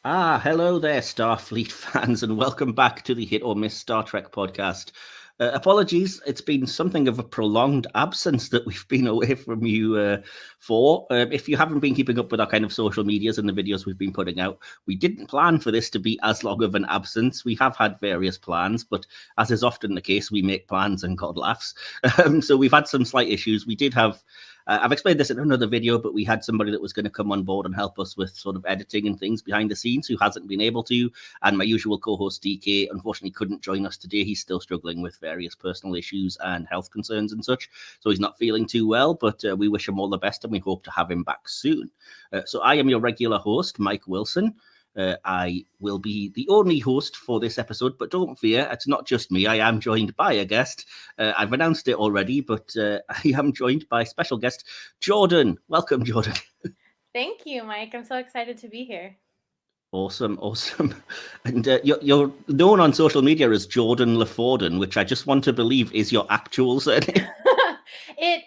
Hello there, Starfleet fans, and welcome back to the Hit or Miss Star Trek podcast. Apologies, it's been something of a prolonged absence that we've been away from you for. If you haven't been keeping up with our kind of social medias and the videos we've been putting out, we didn't plan for this to be as long of an absence. We have had various plans, but as is often the case, we make plans and God laughs. So we've had some slight issues. We did have I've explained this in another video, but we had somebody that was going to come on board and help us with sort of editing and things behind the scenes who hasn't been able to. And my usual co-host DK unfortunately couldn't join us today. He's still struggling with various personal issues and health concerns and such. So he's not feeling too well, but we wish him all the best and we hope to have him back soon. So I am your regular host, Mike Wilson. I will be the only host for this episode, but don't fear, it's not just me. I am joined by a guest. I've announced it already, but I am joined by special guest Jordan. Welcome, Jordan. Thank you, Mike. I'm so excited to be here. Awesome. And you're known on social media as Geordi La Forge, which I just want to believe is your actual surname.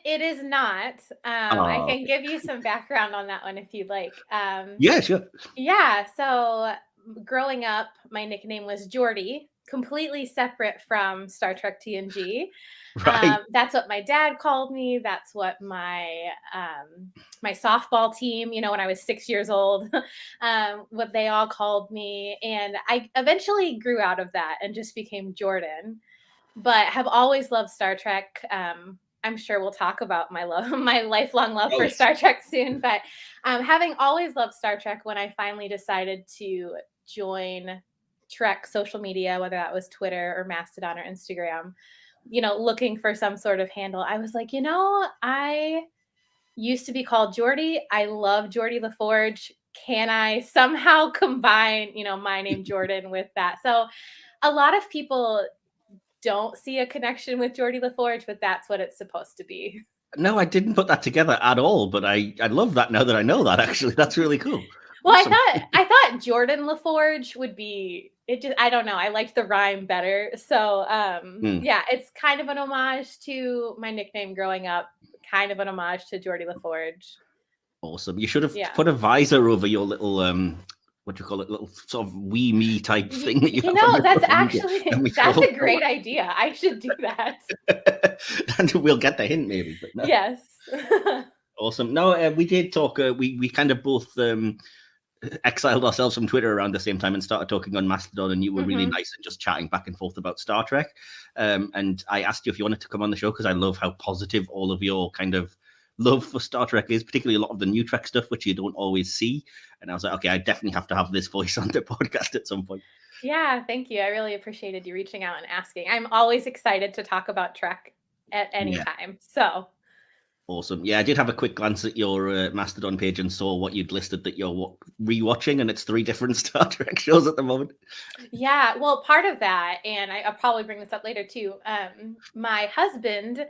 It is not. I can give you some background on that one if you'd like. Yeah, sure. Yeah. So growing up, my nickname was Jordy, completely separate from Star Trek TNG. Right. That's what my dad called me. That's what my softball team, when I was 6 years old, what they all called me. And I eventually grew out of that and just became Jordan. But have always loved Star Trek. I'm sure we'll talk about my lifelong love for Star Trek soon. But having always loved Star Trek, when I finally decided to join Trek social media, whether that was Twitter or Mastodon or Instagram, looking for some sort of handle, I was like, I used to be called Geordi. I love Geordi La Forge. Can I somehow combine, my name Jordan with that? So a lot of people don't see a connection with Geordi La Forge, but that's what it's supposed to be. No, I didn't put that together at all, but I love that now that I know that, actually. That's really cool. Well, awesome. I thought Jordan La Forge would be it. Just I don't know. I liked the rhyme better. So yeah, it's kind of an homage to my nickname growing up, kind of an homage to Geordi La Forge. Awesome. You should have put a visor over your little what do you call it, little sort of wee me type thing that you have. That's actually that's a great idea. I should do that. And we'll get the hint maybe. But no. Yes. Awesome. No, we did talk. We kind of both exiled ourselves from Twitter around the same time and started talking on Mastodon, and you were really nice and just chatting back and forth about Star Trek. And I asked you if you wanted to come on the show because I love how positive all of your kind of love for Star Trek is, particularly a lot of the new Trek stuff, which you don't always see. And I was like, okay, I definitely have to have this voice on the podcast at some point. Yeah, thank you. I really appreciated you reaching out and asking. I'm always excited to talk about Trek at any time. So awesome. Yeah, I did have a quick glance at your Mastodon page and saw what you'd listed that you're rewatching, and it's 3 different Star Trek shows at the moment. Yeah, well, part of that, and I'll probably bring this up later too, my husband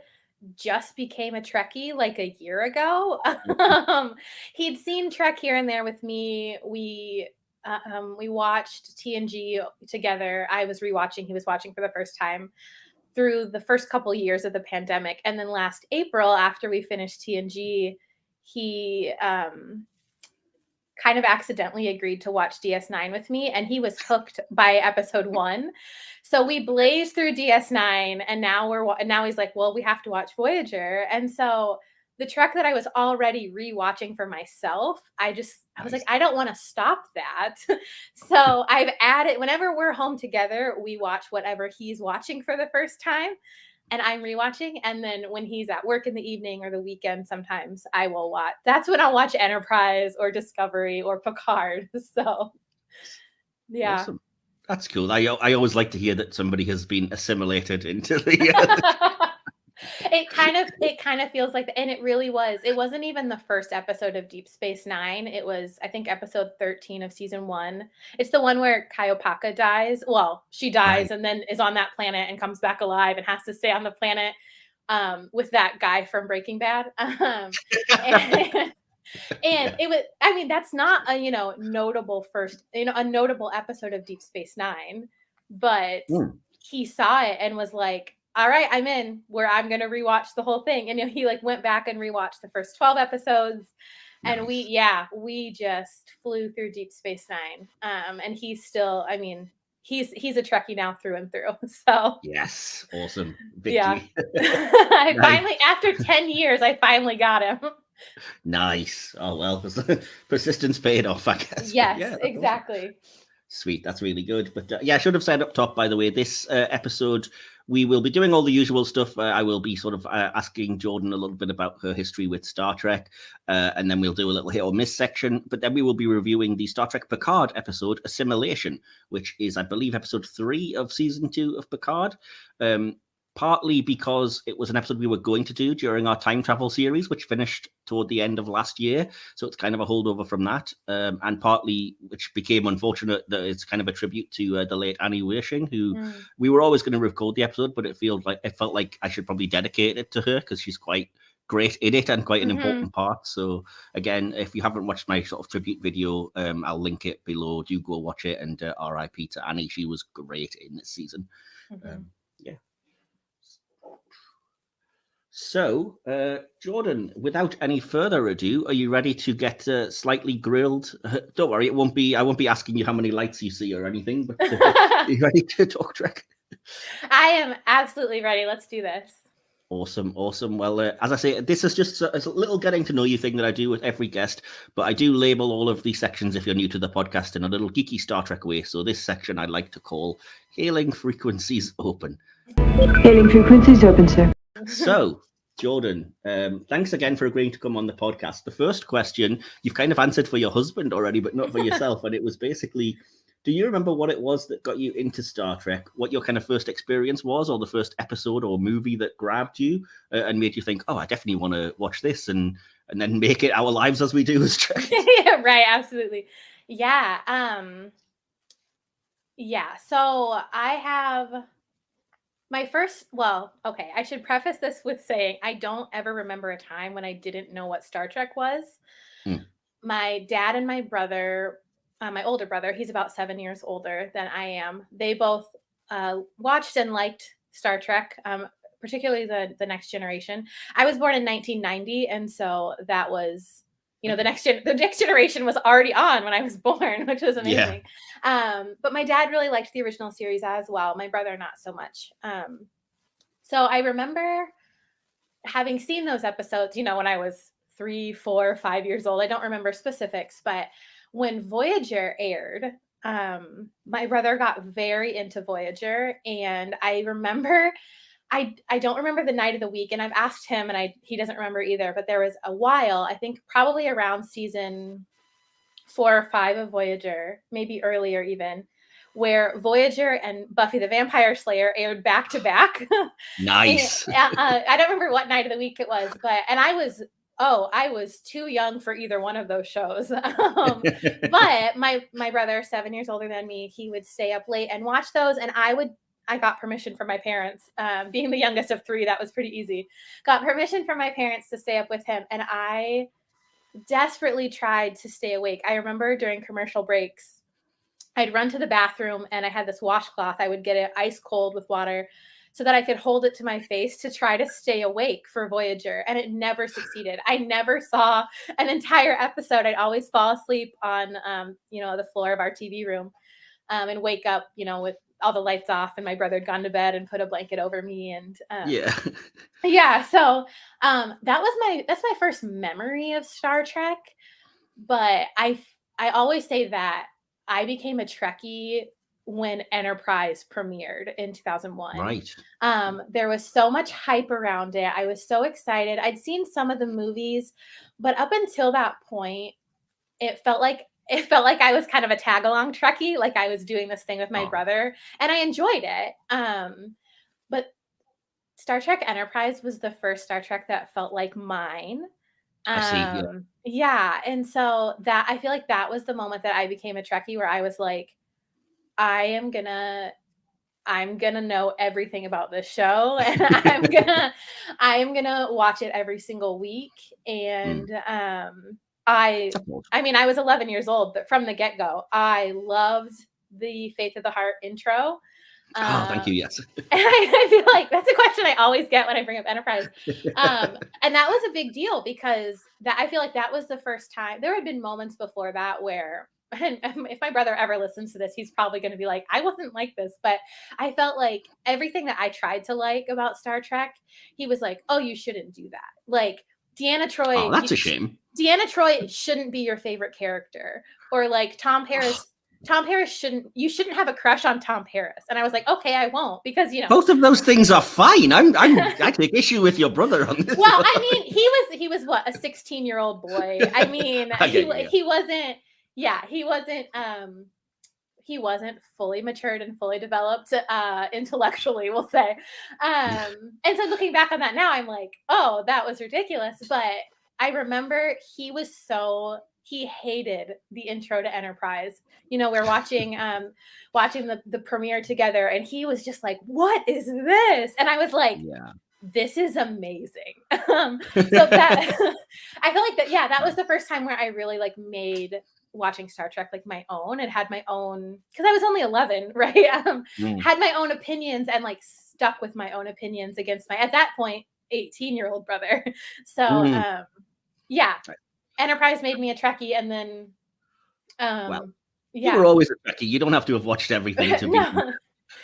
just became a Trekkie like a year ago. He'd seen Trek here and there with me. We watched TNG together. I was rewatching. He was watching for the first time through the first couple of years of the pandemic. And then last April, after we finished TNG, he kind of accidentally agreed to watch DS9 with me, and he was hooked by episode 1. So we blazed through DS9, and now he's like, well, we have to watch Voyager. And so the Trek that I was already rewatching for myself, I was like, I don't want to stop that. So I've added, whenever we're home together, we watch whatever he's watching for the first time. And I'm rewatching. And then when he's at work in the evening or the weekend, sometimes I will watch. That's when I'll watch Enterprise or Discovery or Picard. So, yeah. Awesome. That's cool. I always like to hear that somebody has been assimilated into the... It kind of feels like that. And it really was. It wasn't even the first episode of Deep Space Nine. It was, I think, episode 13 of season 1. It's the one where Kaiopaka dies. Well, she dies and then is on that planet and comes back alive and has to stay on the planet with that guy from Breaking Bad. And it was, I mean, that's not a, notable a notable episode of Deep Space Nine, but he saw it and was like, all right, I'm in, where I'm going to rewatch the whole thing. And he went back and rewatched the first 12 episodes. And we just flew through Deep Space Nine. And he's still, I mean, he's a Trekkie now through and through. So yes, awesome yeah. victory. I finally, after 10 years, I finally got him. Nice. Oh well, persistence paid off, I guess. Yes, yeah, exactly. Awesome. Sweet, that's really good. But yeah, I should have said up top, by the way, this episode we will be doing all the usual stuff. I will be sort of asking Jordan a little bit about her history with Star Trek, and then we'll do a little hit or miss section. But then we will be reviewing the Star Trek Picard episode, Assimilation, which is, I believe, episode 3 of season 2 of Picard. Partly because it was an episode we were going to do during our time travel series, which finished toward the end of last year. So it's kind of a holdover from that. And partly, which became unfortunate, that it's kind of a tribute to the late Annie Wershing, who we were always going to record the episode, but it felt like I should probably dedicate it to her because she's quite great in it and quite an important part. So again, if you haven't watched my sort of tribute video, I'll link it below. Do go watch it. And RIP to Annie. She was great in this season. Yeah. So, Jordan, without any further ado, are you ready to get slightly grilled? Don't worry, I won't be asking you how many lights you see or anything, but are you ready to talk Trek? I am absolutely ready. Let's do this. Awesome. Well, as I say, this is just a little getting to know you thing that I do with every guest, but I do label all of these sections, if you're new to the podcast, in a little geeky Star Trek way. So this section I'd like to call Hailing Frequencies Open. Hailing Frequencies Open, sir. So, Jordan, thanks again for agreeing to come on the podcast. The first question you've kind of answered for your husband already, but not for yourself. And it was basically, do you remember what it was that got you into Star Trek? What your kind of first experience was, or the first episode or movie that grabbed you and made you think, oh, I definitely want to watch this and then make it our lives as we do as Trek? Yeah, right. Absolutely. Yeah. Yeah. So I have... my first, okay, I should preface this with saying I don't ever remember a time when I didn't know what Star Trek was. My dad and my brother, my older brother, he's about 7 years older than I am. They both watched and liked Star Trek, particularly the Next Generation. I was born in 1990, and so that was... the next generation was already on when I was born, which was amazing. Yeah. But my dad really liked the original series as well. My brother, not so much. So I remember having seen those episodes, when I was 3, 4, 5 years old. I don't remember specifics, but when Voyager aired, my brother got very into Voyager. And I remember... I don't remember the night of the week, and I've asked him, and he doesn't remember either, but there was a while, I think probably around season 4 or 5 of Voyager, maybe earlier even, where Voyager and Buffy the Vampire Slayer aired back to back. Nice. I don't remember what night of the week it was, and I was too young for either one of those shows. But my brother, 7 years older than me, he would stay up late and watch those, and I got permission from my parents. Being the youngest of 3, that was pretty easy. Got permission from my parents to stay up with him, and I desperately tried to stay awake. I remember during commercial breaks, I'd run to the bathroom, and I had this washcloth. I would get it ice cold with water so that I could hold it to my face to try to stay awake for Voyager, and it never succeeded. I never saw an entire episode. I'd always fall asleep on, the floor of our TV room, and wake up, with all the lights off, and my brother had gone to bed and put a blanket over me. And so that's my first memory of Star Trek. But I always say that I became a Trekkie when Enterprise premiered in 2001. Right. There was so much hype around it. I was so excited. I'd seen some of the movies, but up until that point, it felt like I was kind of a tag-along Trekkie, like I was doing this thing with my brother, and I enjoyed it. But Star Trek Enterprise was the first Star Trek that felt like mine. I see. Yeah. And so that, I feel like that was the moment that I became a Trekkie, where I was like, I'm gonna know everything about this show, and I'm gonna watch it every single week. And I was 11 years old, but from the get-go, I loved the Faith of the Heart intro. Thank you. Yes. And I feel like that's a question I always get when I bring up Enterprise. And that was a big deal because I feel like that was the first time. There had been moments before that where, and if my brother ever listens to this, he's probably going to be like, I wasn't like this, but I felt like everything that I tried to like about Star Trek, he was like, oh, you shouldn't do that. Like Deanna Troi. Oh, that's a shame. Deanna Troi shouldn't be your favorite character. Or like Tom Paris you shouldn't have a crush on Tom Paris. And I was like, okay, I won't, because both of those things are fine. I take issue with your brother on this. Well, I mean, he was what, a 16-year-old boy. I mean, he wasn't fully matured and fully developed intellectually, we'll say. And so looking back on that now, I'm like, oh, that was ridiculous. But I remember he hated the intro to Enterprise. We're watching the premiere together, and he was just like, what is this? And I was like, this is amazing. So that I feel like that was the first time where I really like made watching Star Trek like my own and had my own, because I was only 11, right? Had my own opinions and like stuck with my own opinions against my, at that point, 18-year-old brother. So Enterprise made me a Trekkie, and then you were always a Trekkie. You don't have to have watched everything to be.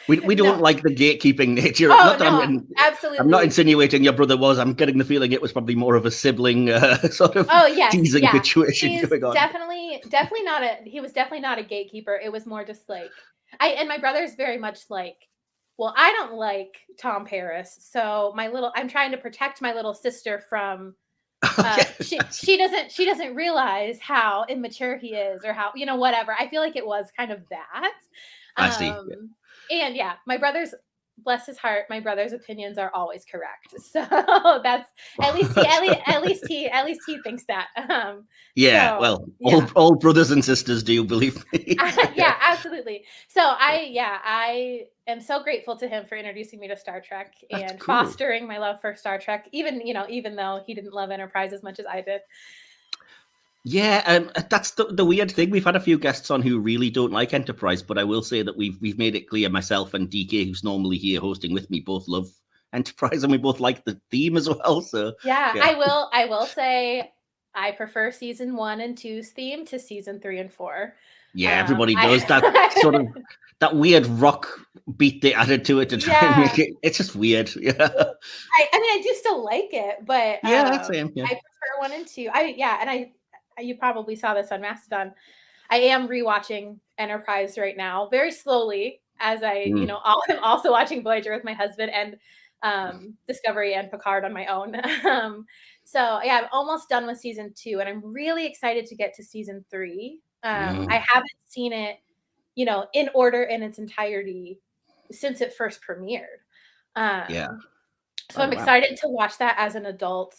We don't like the gatekeeping nature. Absolutely. I'm not insinuating your brother was. I'm getting the feeling it was probably more of a sibling sort of teasing situation going on. Definitely not he was definitely not a gatekeeper. It was more just like and my brother's very much like, well, I don't like Tom Paris, so I'm trying to protect my little sister from she doesn't realize how immature he is, or how, whatever. I feel like it was kind of that. I see. And my brother's, bless his heart, my brother's opinions are always correct. So that's at least he thinks that. All brothers and sisters do, believe me. Yeah, absolutely. So I am so grateful to him for introducing me to Star Trek and fostering my love for Star Trek, even though he didn't love Enterprise as much as I did. Yeah, that's the weird thing. We've had a few guests on who really don't like Enterprise, but I will say that we've made it clear, myself and DK, who's normally here hosting with me, both love Enterprise, and we both like the theme as well. So I will say I prefer season 1 and 2's theme to season 3 and 4. Yeah, everybody does that sort of that weird rock beat they added to it to try and make it. It's just weird. Yeah. I mean, I do still like it, but same. Yeah. I prefer 1 and 2. You probably saw this on Mastodon. I am rewatching Enterprise right now, very slowly, as I'm also watching Voyager with my husband, and Discovery and Picard on my own. I'm almost done with season 2, and I'm really excited to get to season 3. I haven't seen it, in order in its entirety since it first premiered. So I'm excited to watch that as an adult.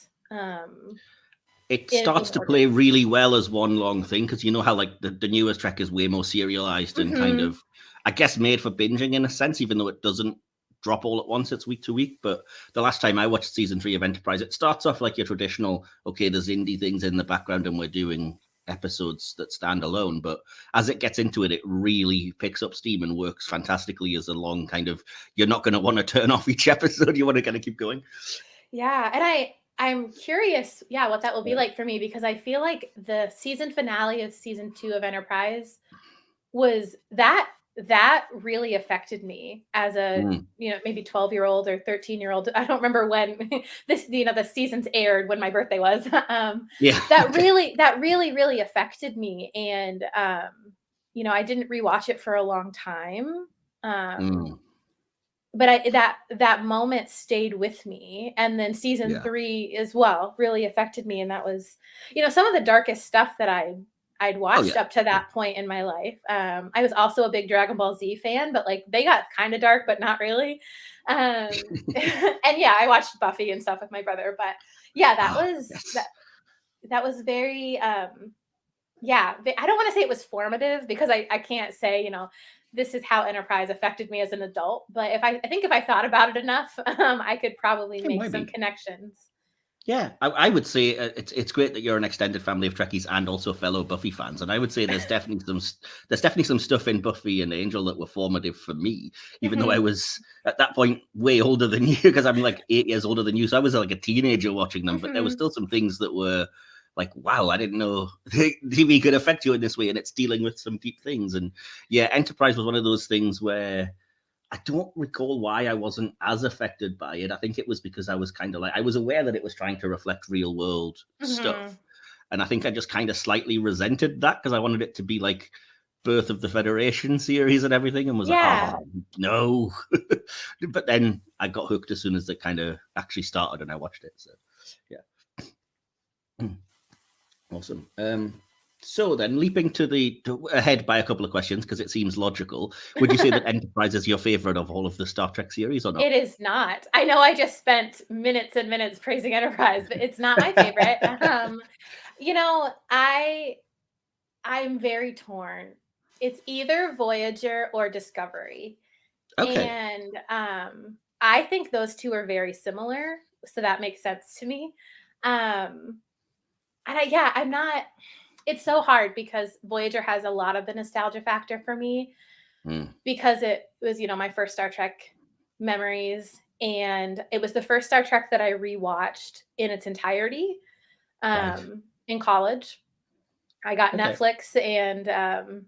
It starts to play really well as one long thing, because you know how like the newest Trek is way more serialized and kind of, I guess, made for binging in a sense, even though it doesn't drop all at once. It's week to week. But the last time I watched season 3 of Enterprise, it starts off like your traditional, okay, there's indie things in the background and we're doing episodes that stand alone. But as it gets into it, it really picks up steam and works fantastically as a long kind of, you're not going to want to turn off each episode. You want to kind of keep going. Yeah. And I'm curious, what that will be like for me, because I feel like the season finale of season 2 of Enterprise was that really affected me as a, maybe 12-year-old or 13-year-old. I don't remember when the seasons aired, when my birthday was. That really affected me. And, I didn't rewatch it for a long time. But that moment stayed with me. And then season 3 as well really affected me. And that was, some of the darkest stuff that I'd watched up to that point in my life. I was also a big Dragon Ball Z fan, but like they got kind of dark, but not really. And I watched Buffy and stuff with my brother. But that was very, I don't want to say it was formative, because I can't say, this is how Enterprise affected me as an adult. But if I thought about it enough, I could probably make some connections. Yeah, I would say it's great that you're an extended family of Trekkies and also fellow Buffy fans. And I would say there's definitely some stuff in Buffy and Angel that were formative for me, even though I was at that point way older than you, because I'm like 8 years older than you. So I was like a teenager watching them, but there were still some things that were like, wow, I didn't know TV could affect you in this way, and it's dealing with some deep things. And yeah, Enterprise was one of those things where I don't recall why I wasn't as affected by it. I think it was because I was kind of like, I was aware that it was trying to reflect real world stuff. And I think I just kind of slightly resented that because I wanted it to be like Birth of the Federation series and everything, and was like, oh, no. But then I got hooked as soon as it kind of actually started and I watched it. So, yeah. Awesome. So then, leaping ahead by a couple of questions, because it seems logical, would you say that Enterprise is your favorite of all of the Star Trek series or not? It is not. I know I just spent minutes and minutes praising Enterprise, but it's not my favorite. You know, I'm very torn. It's either Voyager or Discovery. Okay. And I think those two are very similar, so that makes sense to me. And I'm not... It's so hard because Voyager has a lot of the nostalgia factor for me because it was, my first Star Trek memories, and it was the first Star Trek that I rewatched in its entirety in college. I got Netflix and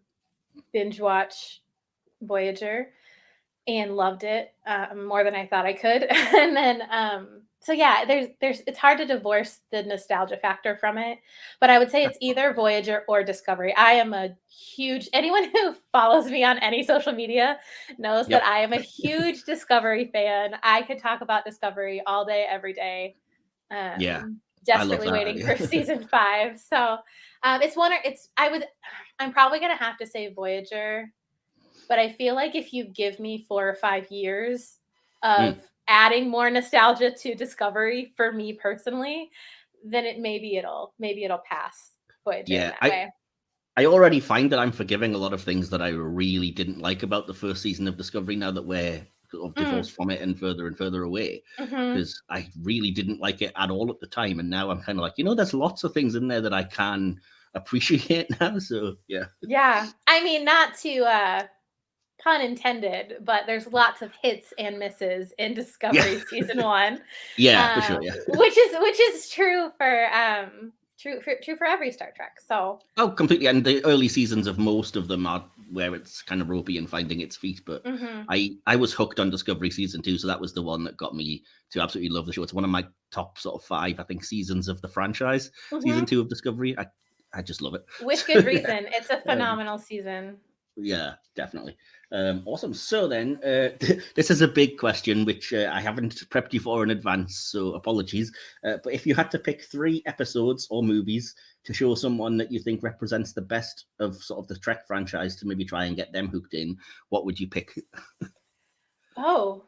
binge watch Voyager and loved it more than I thought I could. And then so yeah, there's it's hard to divorce the nostalgia factor from it, but I would say it's either Voyager or Discovery. I am a huge... anyone who follows me on any social media knows that I am a huge Discovery fan. I could talk about Discovery all day, every day. Desperately waiting for season 5. So I'm probably gonna have to say Voyager, but I feel like if you give me 4 or 5 years of adding more nostalgia to Discovery for me personally, then maybe it'll pass Voyager in that way. I already find that I'm forgiving a lot of things that I really didn't like about the first season of Discovery now that we're sort of divorced from it and further away, because I really didn't like it at all at the time, and now I'm kind of like, there's lots of things in there that I can appreciate now. So yeah, I mean, not to pun intended, but there's lots of hits and misses in Discovery season 1. For sure. Which is true for every Star Trek. So completely. And the early seasons of most of them are where it's kind of ropey and finding its feet. But I was hooked on Discovery season 2, so that was the one that got me to absolutely love the show. It's one of my top sort of 5, I think, seasons of the franchise. Season 2 of Discovery, I just love it. With good reason. It's a phenomenal season. Yeah, definitely. Awesome. So then, this is a big question, which I haven't prepped you for in advance, so apologies. But if you had to pick 3 episodes or movies to show someone that you think represents the best of sort of the Trek franchise to maybe try and get them hooked in, what would you pick? So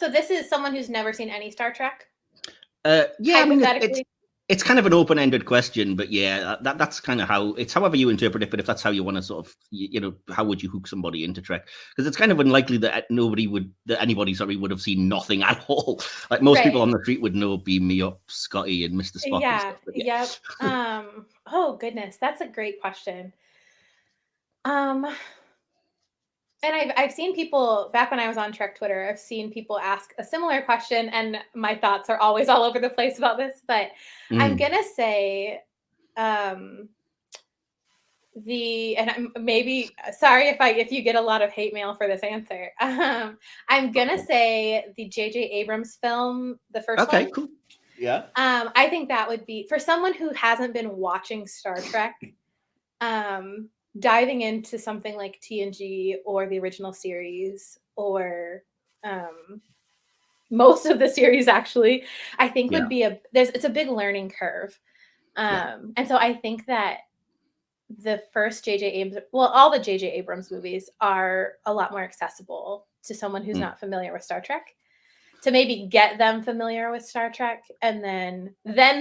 this is someone who's never seen any Star Trek? Yeah, I mean, it's kind of an open-ended question, but yeah, that's kind of how it's, however you interpret it. But if that's how you want to sort of, how would you hook somebody into Trek? Because it's kind of unlikely that anybody would have seen nothing at all. Like most people on the street would know Beam Me Up, Scotty, and Mr. Spock. Yeah, and stuff, yep. Oh goodness, that's a great question. And I've seen people, back when I was on Trek Twitter, I've seen people ask a similar question, and my thoughts are always all over the place about this, but I'm going to say and I'm maybe sorry if you get a lot of hate mail for this answer. I'm going to say the J.J. Abrams film, the first one. Okay, cool. Yeah. I think that would be, for someone who hasn't been watching Star Trek, diving into something like TNG or the original series or most of the series, actually, I think would be it's a big learning curve. And so I think that the first all the J.J. Abrams movies are a lot more accessible to someone who's not familiar with Star Trek, to maybe get them familiar with Star Trek, and then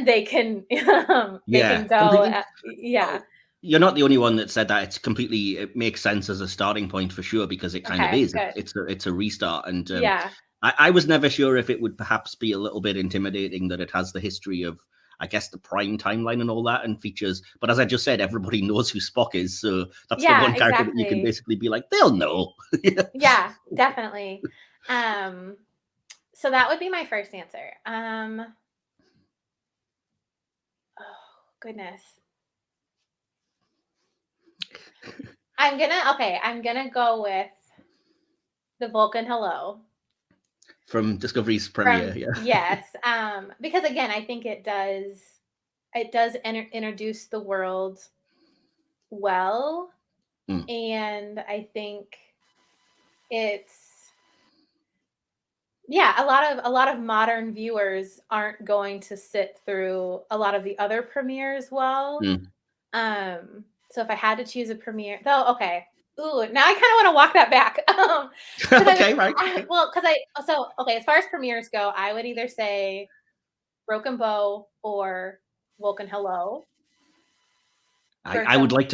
they can can go. You're not the only one that said that. It makes sense as a starting point for sure, because it kind of is. Good. It's a restart, and I was never sure if it would perhaps be a little bit intimidating that it has the history of, I guess, the Prime timeline and all that and features. But as I just said, everybody knows who Spock is. So that's the one character that you can basically be like, they'll know. Yeah, definitely. So that would be my first answer. Oh, goodness. I'm gonna go with the Vulcan hello. From Discovery's premiere, Yes. Because again, I think it does introduce the world well. And I think it's a lot of modern viewers aren't going to sit through a lot of the other premieres well. So if I had to choose a premiere, though, okay. Ooh, now I kind of want to walk that back. Okay, right. As far as premieres go, I would either say Broken Bow or Vulcan Hello. I'd like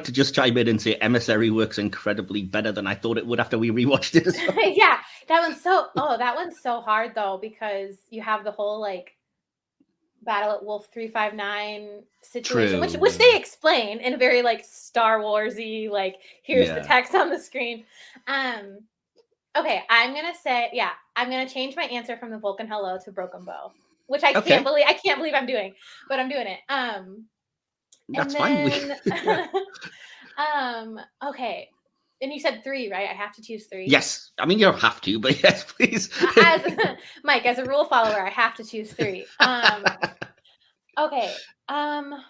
to just chime in and say Emissary works incredibly better than I thought it would after we rewatched it as well. Yeah, that one's so hard though, because you have the whole like Battle at Wolf 359 situation, which they explain in a very like Star Warsy, like here's the text on the screen. Okay, I'm gonna change my answer from the Vulcan Hello to Broken Bow, which I can't believe I'm doing, but I'm doing it. That's fine. Okay. And you said 3, right? I have to choose 3. Yes. I mean, you don't have to, but yes, please. Mike, as a rule follower, I have to choose 3. Okay. I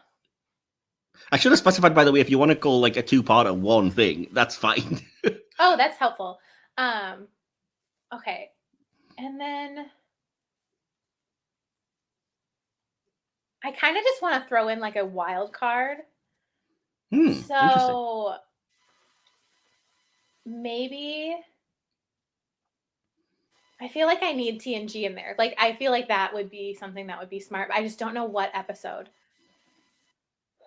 should have specified, by the way, if you want to call like a 2-part of one thing, that's fine. Oh, that's helpful. Okay. And then I kind of just want to throw in like a wild card. So maybe I feel like I need TNG in there. Like, I feel like that would be something that would be smart. I just don't know what episode.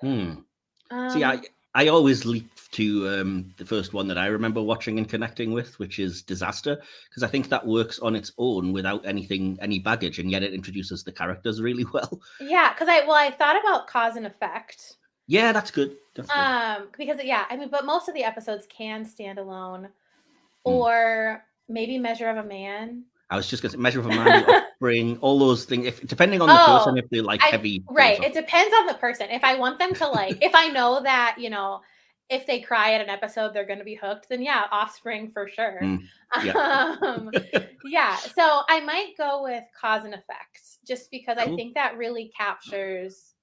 See, I always leap to the first one that I remember watching and connecting with, which is Disaster, because I think that works on its own without any baggage, and yet it introduces the characters really well. Yeah, because I thought about Cause and Effect. Yeah, that's good. Because I mean, but most of the episodes can stand alone, or maybe Measure of a Man. I was just going to say Measure of a Man, Offspring, all those things. Depending on the person, if they like heavy. Right. It depends on the person. If I want them to like, if I know that, if they cry at an episode, they're going to be hooked, then yeah, Offspring for sure. Yeah. So I might go with Cause and Effect, just because I think that really captures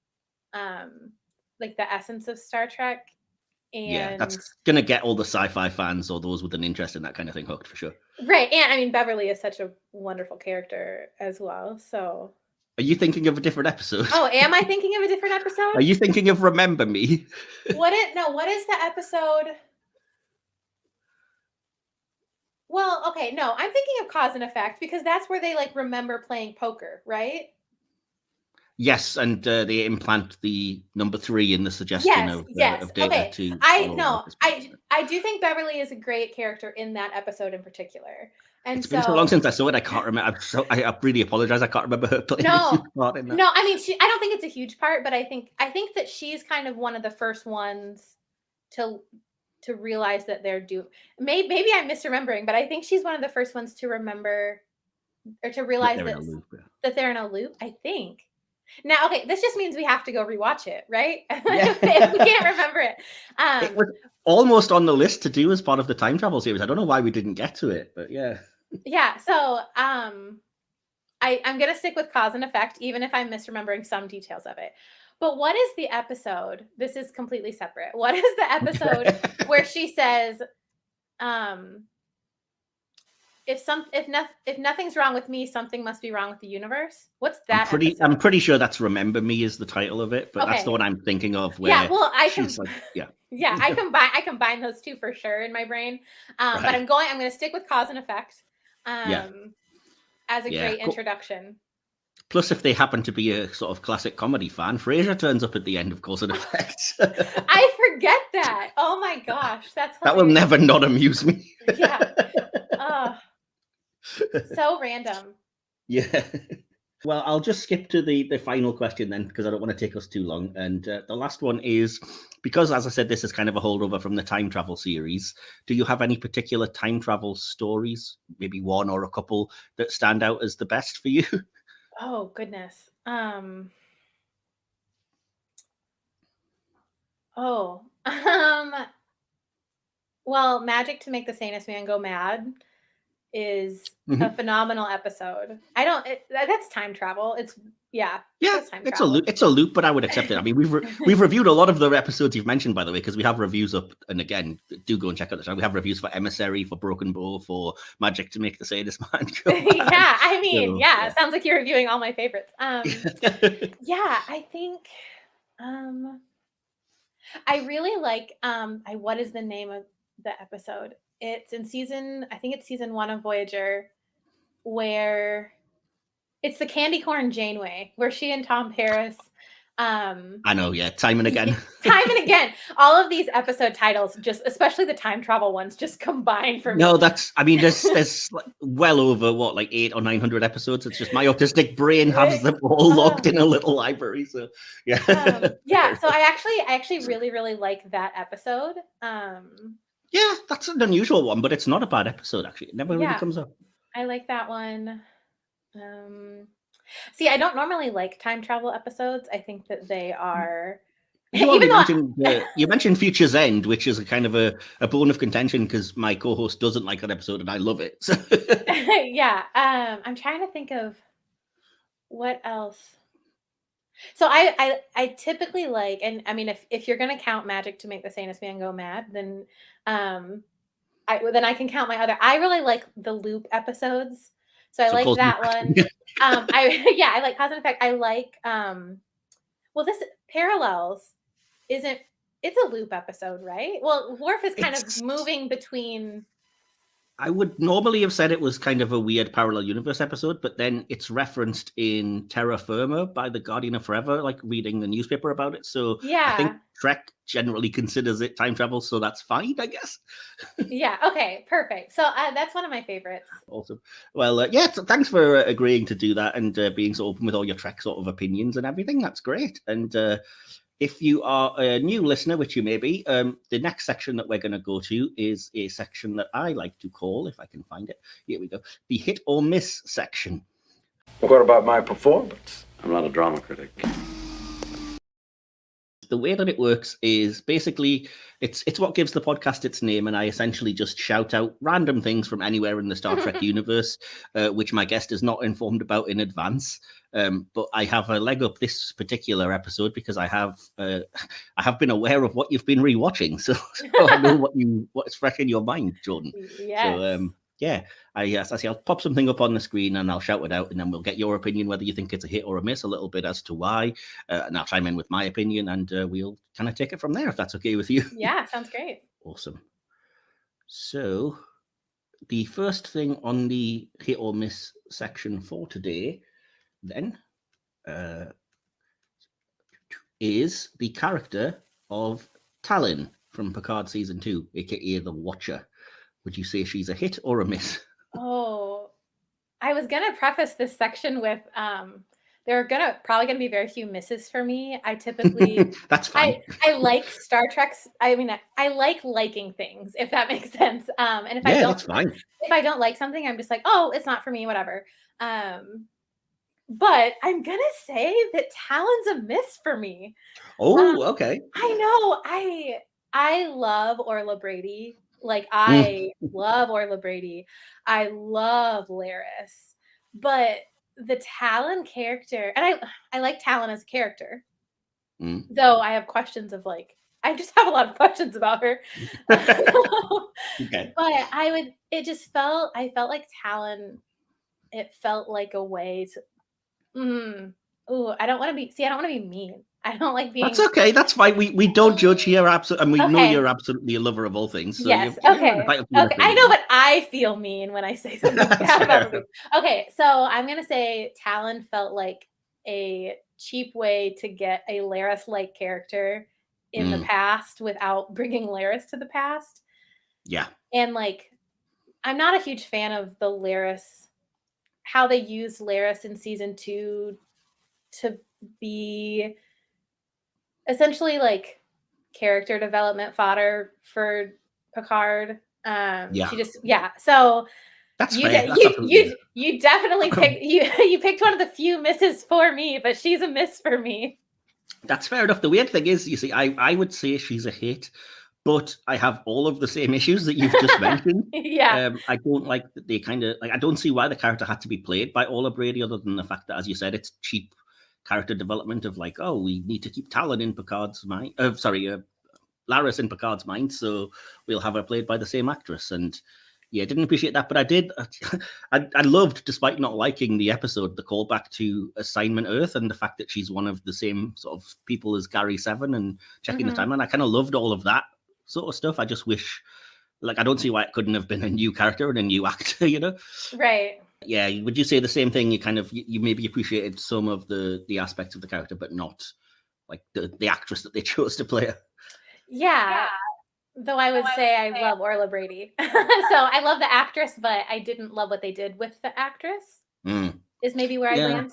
like the essence of Star Trek. And that's going to get all the sci-fi fans or those with an interest in that kind of thing hooked for sure. Right. And I mean, Beverly is such a wonderful character as well. So are you thinking of a different episode? Oh, am I thinking of a different episode? Are you thinking of Remember Me? What is the episode? Well, okay, no, I'm thinking of Cause and Effect, because that's where they like remember playing poker, right? Yes, and they implant the number 3 in the suggestion of data. Okay. I do think Beverly is a great character in that episode in particular. And it's been so long since I saw it, I can't remember. I really apologize. I can't remember her playing a huge part in that. No, I mean, I don't think it's a huge part, but I think that she's kind of one of the first ones to realize that they're doomed. Maybe I'm misremembering, but I think she's one of the first ones to remember or to realize that they're in a loop. I think. Now, okay, this just means we have to go rewatch it, right? Yeah. If we can't remember it. It was almost on the list to do as part of the time travel series. I don't know why we didn't get to it, but yeah. Yeah, so I'm going to stick with Cause and Effect, even if I'm misremembering some details of it. But what is the episode? This is completely separate. What is the episode where she says, if nothing's wrong with me, something must be wrong with the universe? What's that? I'm pretty sure that's Remember Me is the title of it, but that's the one I'm thinking of. Where I combine those two for sure in my brain. But I'm going to stick with Cause and Effect as a great introduction. Plus, if they happen to be a sort of classic comedy fan, Frasier turns up at the end of Cause and Effect. I forget that. Oh my gosh, that's hilarious. That will never not amuse me. Yeah. So random. Yeah. Well, I'll just skip to the final question then, because I don't want to take us too long. And the last one is, because, as I said, this is kind of a holdover from the time travel series, do you have any particular time travel stories, maybe one or a couple, that stand out as the best for you? Oh, goodness. Well, Magic to Make the Sanest Man Go Mad is a phenomenal episode. That's time travel. Yeah, time it's travel. It's a loop, but I would accept it. I mean, we've reviewed a lot of the episodes you've mentioned, by the way, because we have reviews up. And again, do go and check out the channel. We have reviews for Emissary, for Broken Bow, for Magic to Make the Sanest Man Go Mad. Yeah, I mean, so, sounds like you're reviewing all my favorites. Yeah, I think I really like what is the name of the episode? It's in season 1 of Voyager, where it's the Candy Corn Janeway, where she and Tom Paris. I know, yeah, time and again. Time and again. All of these episode titles, just especially the time travel ones, just combine for me. No, there's well over like 800 or 900 episodes. It's just my autistic brain has them all locked in a little library. So yeah. So I actually really, really like that episode. Yeah, that's an unusual one, but it's not a bad episode, actually. It never really comes up. I like that one. See, I don't normally like time travel episodes. I think that they are. You mentioned Future's End, which is a kind of a bone of contention because my co-host doesn't like that episode and I love it. So. Yeah. I'm trying to think of what else. So I typically like, and I mean, if you're gonna count Magic to Make the Sanest Man Go Mad, then I can count my other. I really like the loop episodes, so I like that one. I like Cause and Effect. I like this Parallels it's a loop episode, right? Well, Worf is kind of moving between. I would normally have said it was kind of a weird parallel universe episode, but then it's referenced in Terra Firma by the Guardian of Forever, like reading the newspaper about it. So I think Trek generally considers it time travel, so that's fine, I guess. Yeah, okay, perfect. So that's one of my favorites. Awesome. Well, so thanks for agreeing to do that and being so open with all your Trek sort of opinions and everything. That's great. And if you are a new listener, which you may be, the next section that we're going to go to is a section that I like to call, if I can find it, here we go, the hit or miss section. What about my performance? I'm not a drama critic. The way that it works is basically it's what gives the podcast its name, and I essentially just shout out random things from anywhere in the Star Trek universe, which my guest is not informed about in advance. But I have a leg up this particular episode because I have been aware of what you've been rewatching, so I know what's fresh in your mind, Jordan. Yes. So I'll pop something up on the screen and I'll shout it out, and then we'll get your opinion whether you think it's a hit or a miss, a little bit as to why, and I'll chime in with my opinion, and we'll kind of take it from there if that's okay with you. Yeah, sounds great. Awesome. So the first thing on the hit or miss section for today then is the character of Talon from Picard Season 2, aka the Watcher. Would you say she's a hit or a miss? Oh, I was going to preface this section with there are probably going to be very few misses for me. I typically that's fine. I like Star Trek's. I mean, I like liking things, if that makes sense. And if I don't, that's fine. If I don't like something, I'm just like, oh, it's not for me, whatever. But I'm gonna say that Talon's a miss for me. Oh, okay. I know. I love Orla Brady. Like I love Orla Brady. I love Laris. But the Talon character, and I like Talon as a character. Though I have questions of I just have a lot of questions about her. Okay. But I felt like Talon, it felt like a way to I don't want to be mean. I don't like being. That's okay. That's fine. We don't judge here, and we know you're absolutely a lover of all things. So yes. Okay. I know, but I feel mean when I say something bad about it. Okay, so I'm gonna say Talon felt like a cheap way to get a Laris-like character in the past without bringing Laris to the past. Yeah. And I'm not a huge fan of the Laris how they used Laris in season 2 to be essentially like character development fodder for Picard. She just so that's you fair. That's you definitely picked you picked one of the few misses for me, but she's a miss for me. That's fair enough. The weird thing is, you see, I would say she's a hit, but I have all of the same issues that you've just mentioned. Yeah. I don't like that they kind of like. I don't see why the character had to be played by Ola Brady, other than the fact that, as you said, it's cheap character development of like, oh, we need to keep Talon in Picard's mind. Laris in Picard's mind, so we'll have her played by the same actress. And yeah, didn't appreciate that, but I did. I loved, despite not liking the episode, the callback to Assignment Earth and the fact that she's one of the same sort of people as Gary Seven and checking the timeline. I kind of loved all of that sort of stuff. I just wish, like, I don't see why it couldn't have been a new character and a new actor, you know? Right. Yeah. Would you say the same thing? You maybe appreciated some of the aspects of the character, but not like the actress that they chose to play her. Yeah. Though I would say I love Orla Brady. So I love the actress, but I didn't love what they did with the actress. Is maybe where I land.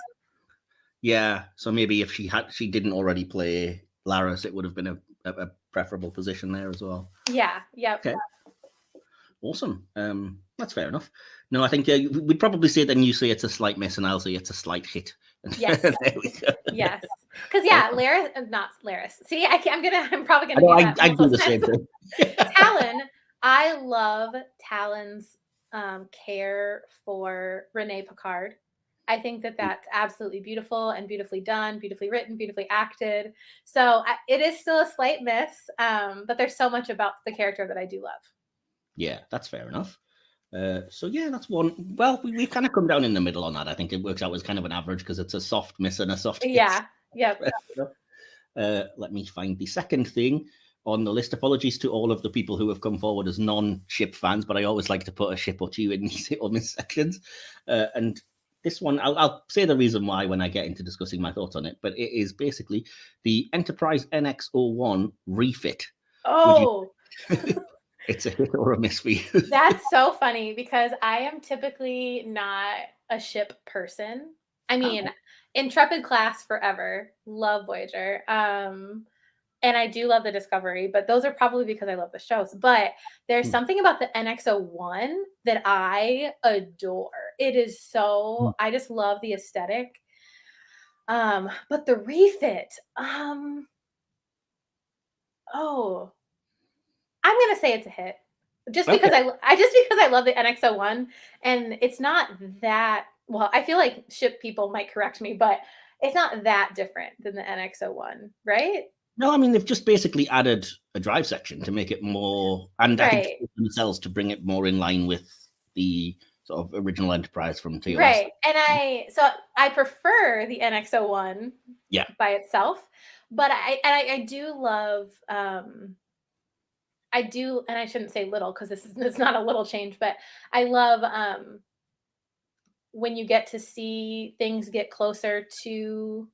Yeah. So maybe if she didn't already play Laris, it would have been a preferable position there as well. Yeah. Yep. Okay. Awesome. That's fair enough. No, I think we'd probably say then you say it's a slight miss and I'll say it's a slight hit. Yes. There we go. Yes. Because Laris, not Laris. See, I'm probably gonna do that. I do the same thing. Talon, I love Talon's care for Renee Picard. I think that that's absolutely beautiful and beautifully done, beautifully written, beautifully acted. So it is still a slight miss, but there's so much about the character that I do love. Yeah, that's fair enough. So yeah, that's one. Well, we kind of come down in the middle on that. I think it works out as kind of an average because it's a soft miss and a soft hit. Yeah. Yep. Let me find the second thing on the list. Apologies to all of the people who have come forward as non-ship fans, but I always like to put a ship or two in these hit or miss sections. And this one, I'll say the reason why when I get into discussing my thoughts on it, but it is basically the Enterprise NX-01 refit. Oh. It's a hit or a miss for you. That's so funny because I am typically not a ship person. I mean, Intrepid class forever. Love Voyager. And I do love the Discovery, but those are probably because I love the shows. But there's something about the NX-01 that I adore. It is so, I just love the aesthetic. But the refit, I'm gonna say it's a hit, just because I love the NX-01, and it's not that well. I feel like ship people might correct me, but it's not that different than the NX-01, right? No, I mean they've just basically added a drive section to make it more, and I think themselves to bring it more in line with the sort of original Enterprise from TOS. Right, and I prefer the NX-01, by itself, but I do love. I do, and I shouldn't say little because it's not a little change, but I love when you get to see things get closer to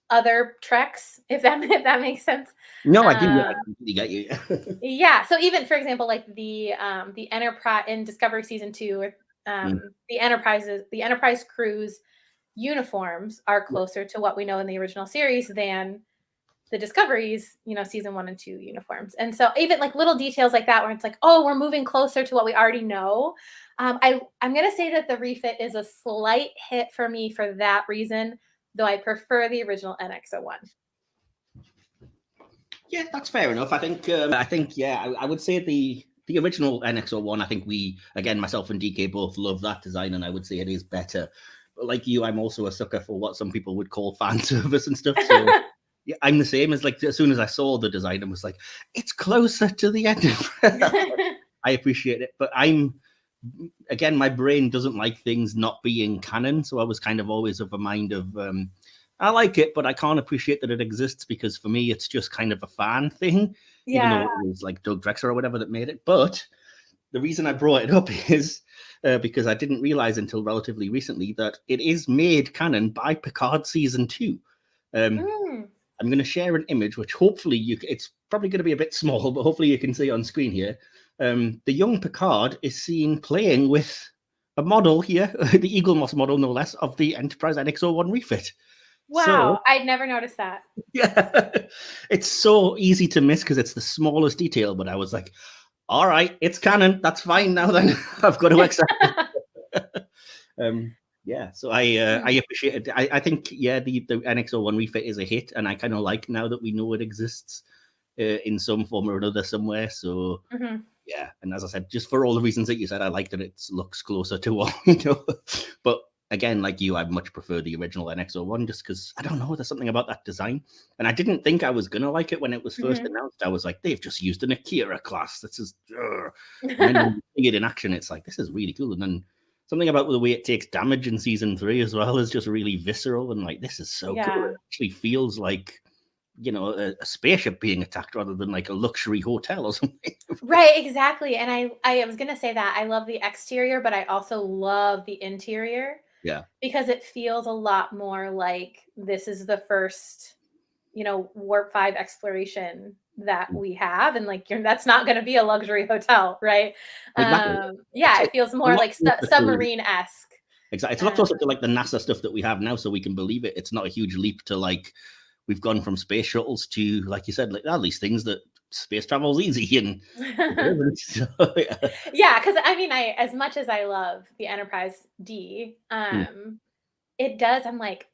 other treks, if that makes sense. No, I do. I completely get you. Yeah. So even, for example, like the Enterprise in Discovery season 2, the Enterprise crew's uniforms are closer to what we know in the original series than the Discovery's, season 1 and 2 uniforms. And so even like little details like that, where it's like, oh, we're moving closer to what we already know. I'm going to say that the refit is a slight hit for me for that reason, though I prefer the original NX-01. Yeah, that's fair enough. I think, I would say the original NX-01, I think we, again, myself and DK both love that design, and I would say it is better. But like you, I'm also a sucker for what some people would call fan service and stuff. So yeah, I'm the same. As like, as soon as I saw the design, I was like, it's closer to the end. I appreciate it, but again, my brain doesn't like things not being canon, so I was kind of always of a mind of I like it, but I can't appreciate that it exists because for me it's just kind of a fan thing, even though it was like Doug Drexler or whatever that made it. But the reason I brought it up is because I didn't realize until relatively recently that it is made canon by Picard season 2. I'm going to share an image, which hopefully it's probably going to be a bit small, but hopefully you can see on screen here. The young Picard is seen playing with a model here, the Eagle Moss model, no less, of the Enterprise NX-01 refit. Wow, So, I'd never noticed that. yeah, it's so easy to miss because it's the smallest detail, but I was like, all right, it's canon. That's fine now then. I've got to accept it. Yeah, so I appreciate it. I think, yeah, the NX-01 refit is a hit, and I kind of like now that we know it exists in some form or another somewhere. So, yeah, and as I said, just for all the reasons that you said, I like that it looks closer to what we know. But again, like you, I much prefer the original NX-01 just because, I don't know, there's something about that design. And I didn't think I was going to like it when it was first announced. I was like, they've just used an Akira class. This is... And then when you see it in action, it's like, this is really cool. And then something about the way it takes damage in season 3 as well is just really visceral. And like, this is so cool. It actually feels like, you know, a spaceship being attacked rather than like a luxury hotel or something. Right, exactly. And I was going to say that I love the exterior, but I also love the interior. Yeah. Because it feels a lot more like this is the first, you know, Warp 5 exploration that we have. And like, that's not going to be a luxury hotel, right? Exactly. Yeah, it feels more like submarine-esque. Exactly. It's not closer to like the NASA stuff that we have now, so we can believe it. It's not a huge leap to like, we've gone from space shuttles to, like you said, like all these things that space travel is easy. And yeah, because I mean, as much as I love the Enterprise D, it does. I'm like,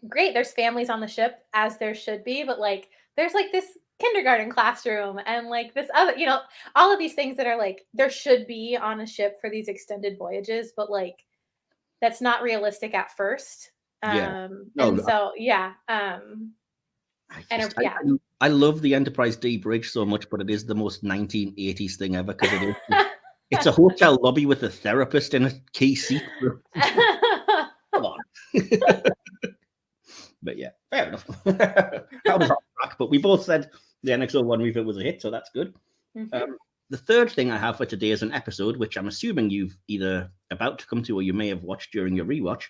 great. There's families on the ship, as there should be, but like, there's like this kindergarten classroom and like this other, you know, all of these things that are like there should be on a ship for these extended voyages, but like that's not realistic at first. Yeah. I love the Enterprise D bridge so much, but it is the most 1980s thing ever because it is. It's a hotel lobby with a therapist in a key seat. Come on. But yeah, fair enough. That was off track, but we both said the NX-01 refit was a hit, so that's good. The third thing I have for today is an episode, which I'm assuming you've either about to come to or you may have watched during your rewatch.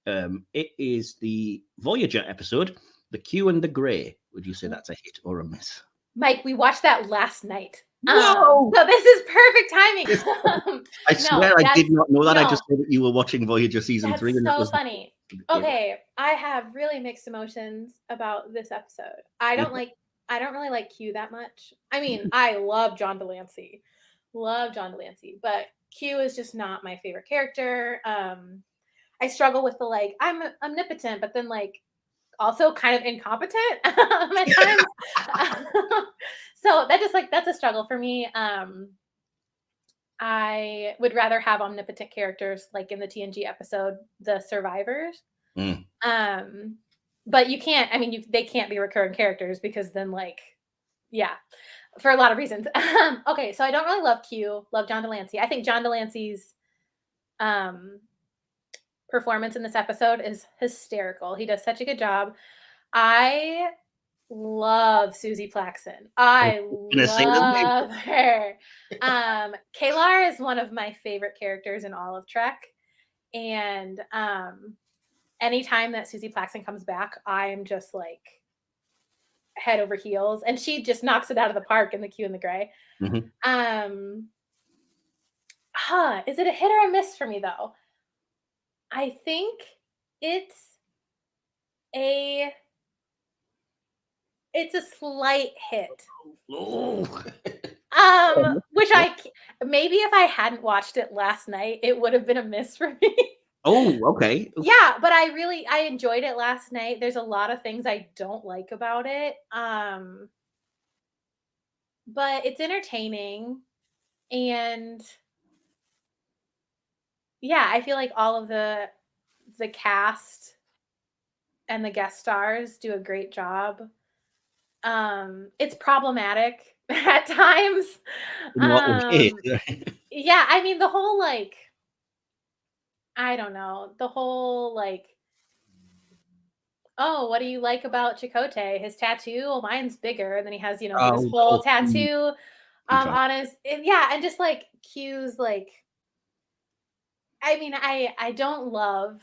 It is the Voyager episode, The Q and the Grey. Would you say that's a hit or a miss? Mike, we watched that last night. Whoa! So this is perfect timing. I swear I did not know that. I just said that you were watching Voyager season 3. And so funny. Okay, I have really mixed emotions about this episode. I don't really like Q that much. I mean, I love John Delancey. But Q is just not my favorite character. I struggle with the like, I'm omnipotent, but then like also kind of incompetent at times. So that's a struggle for me. I would rather have omnipotent characters like in the TNG episode, The Survivors. But you can't, I mean, they can't be recurring characters because then like, yeah, for a lot of reasons. Okay, so I don't really love Q, love John Delancey. I think John Delancey's performance in this episode is hysterical. He does such a good job. I love Susie Plaxton. I love her. Kalar is one of my favorite characters in all of Trek. And anytime that Susie Plaxton comes back, I'm just like head over heels. And she just knocks it out of the park in The Q and the Grey. Is it a hit or a miss for me though? I think it's a slight hit. Which maybe if I hadn't watched it last night, it would have been a miss for me. Oh, okay. Yeah, but I enjoyed it last night. There's a lot of things I don't like about it. But it's entertaining. And yeah, I feel like all of the cast and the guest stars do a great job. It's problematic at times. Yeah, I mean the whole like, I don't know, the whole like, oh, what do you like about Chakotay? His tattoo? Well, mine's bigger. And then he has, this whole tattoo on his, and just like Q's like, I mean, I don't love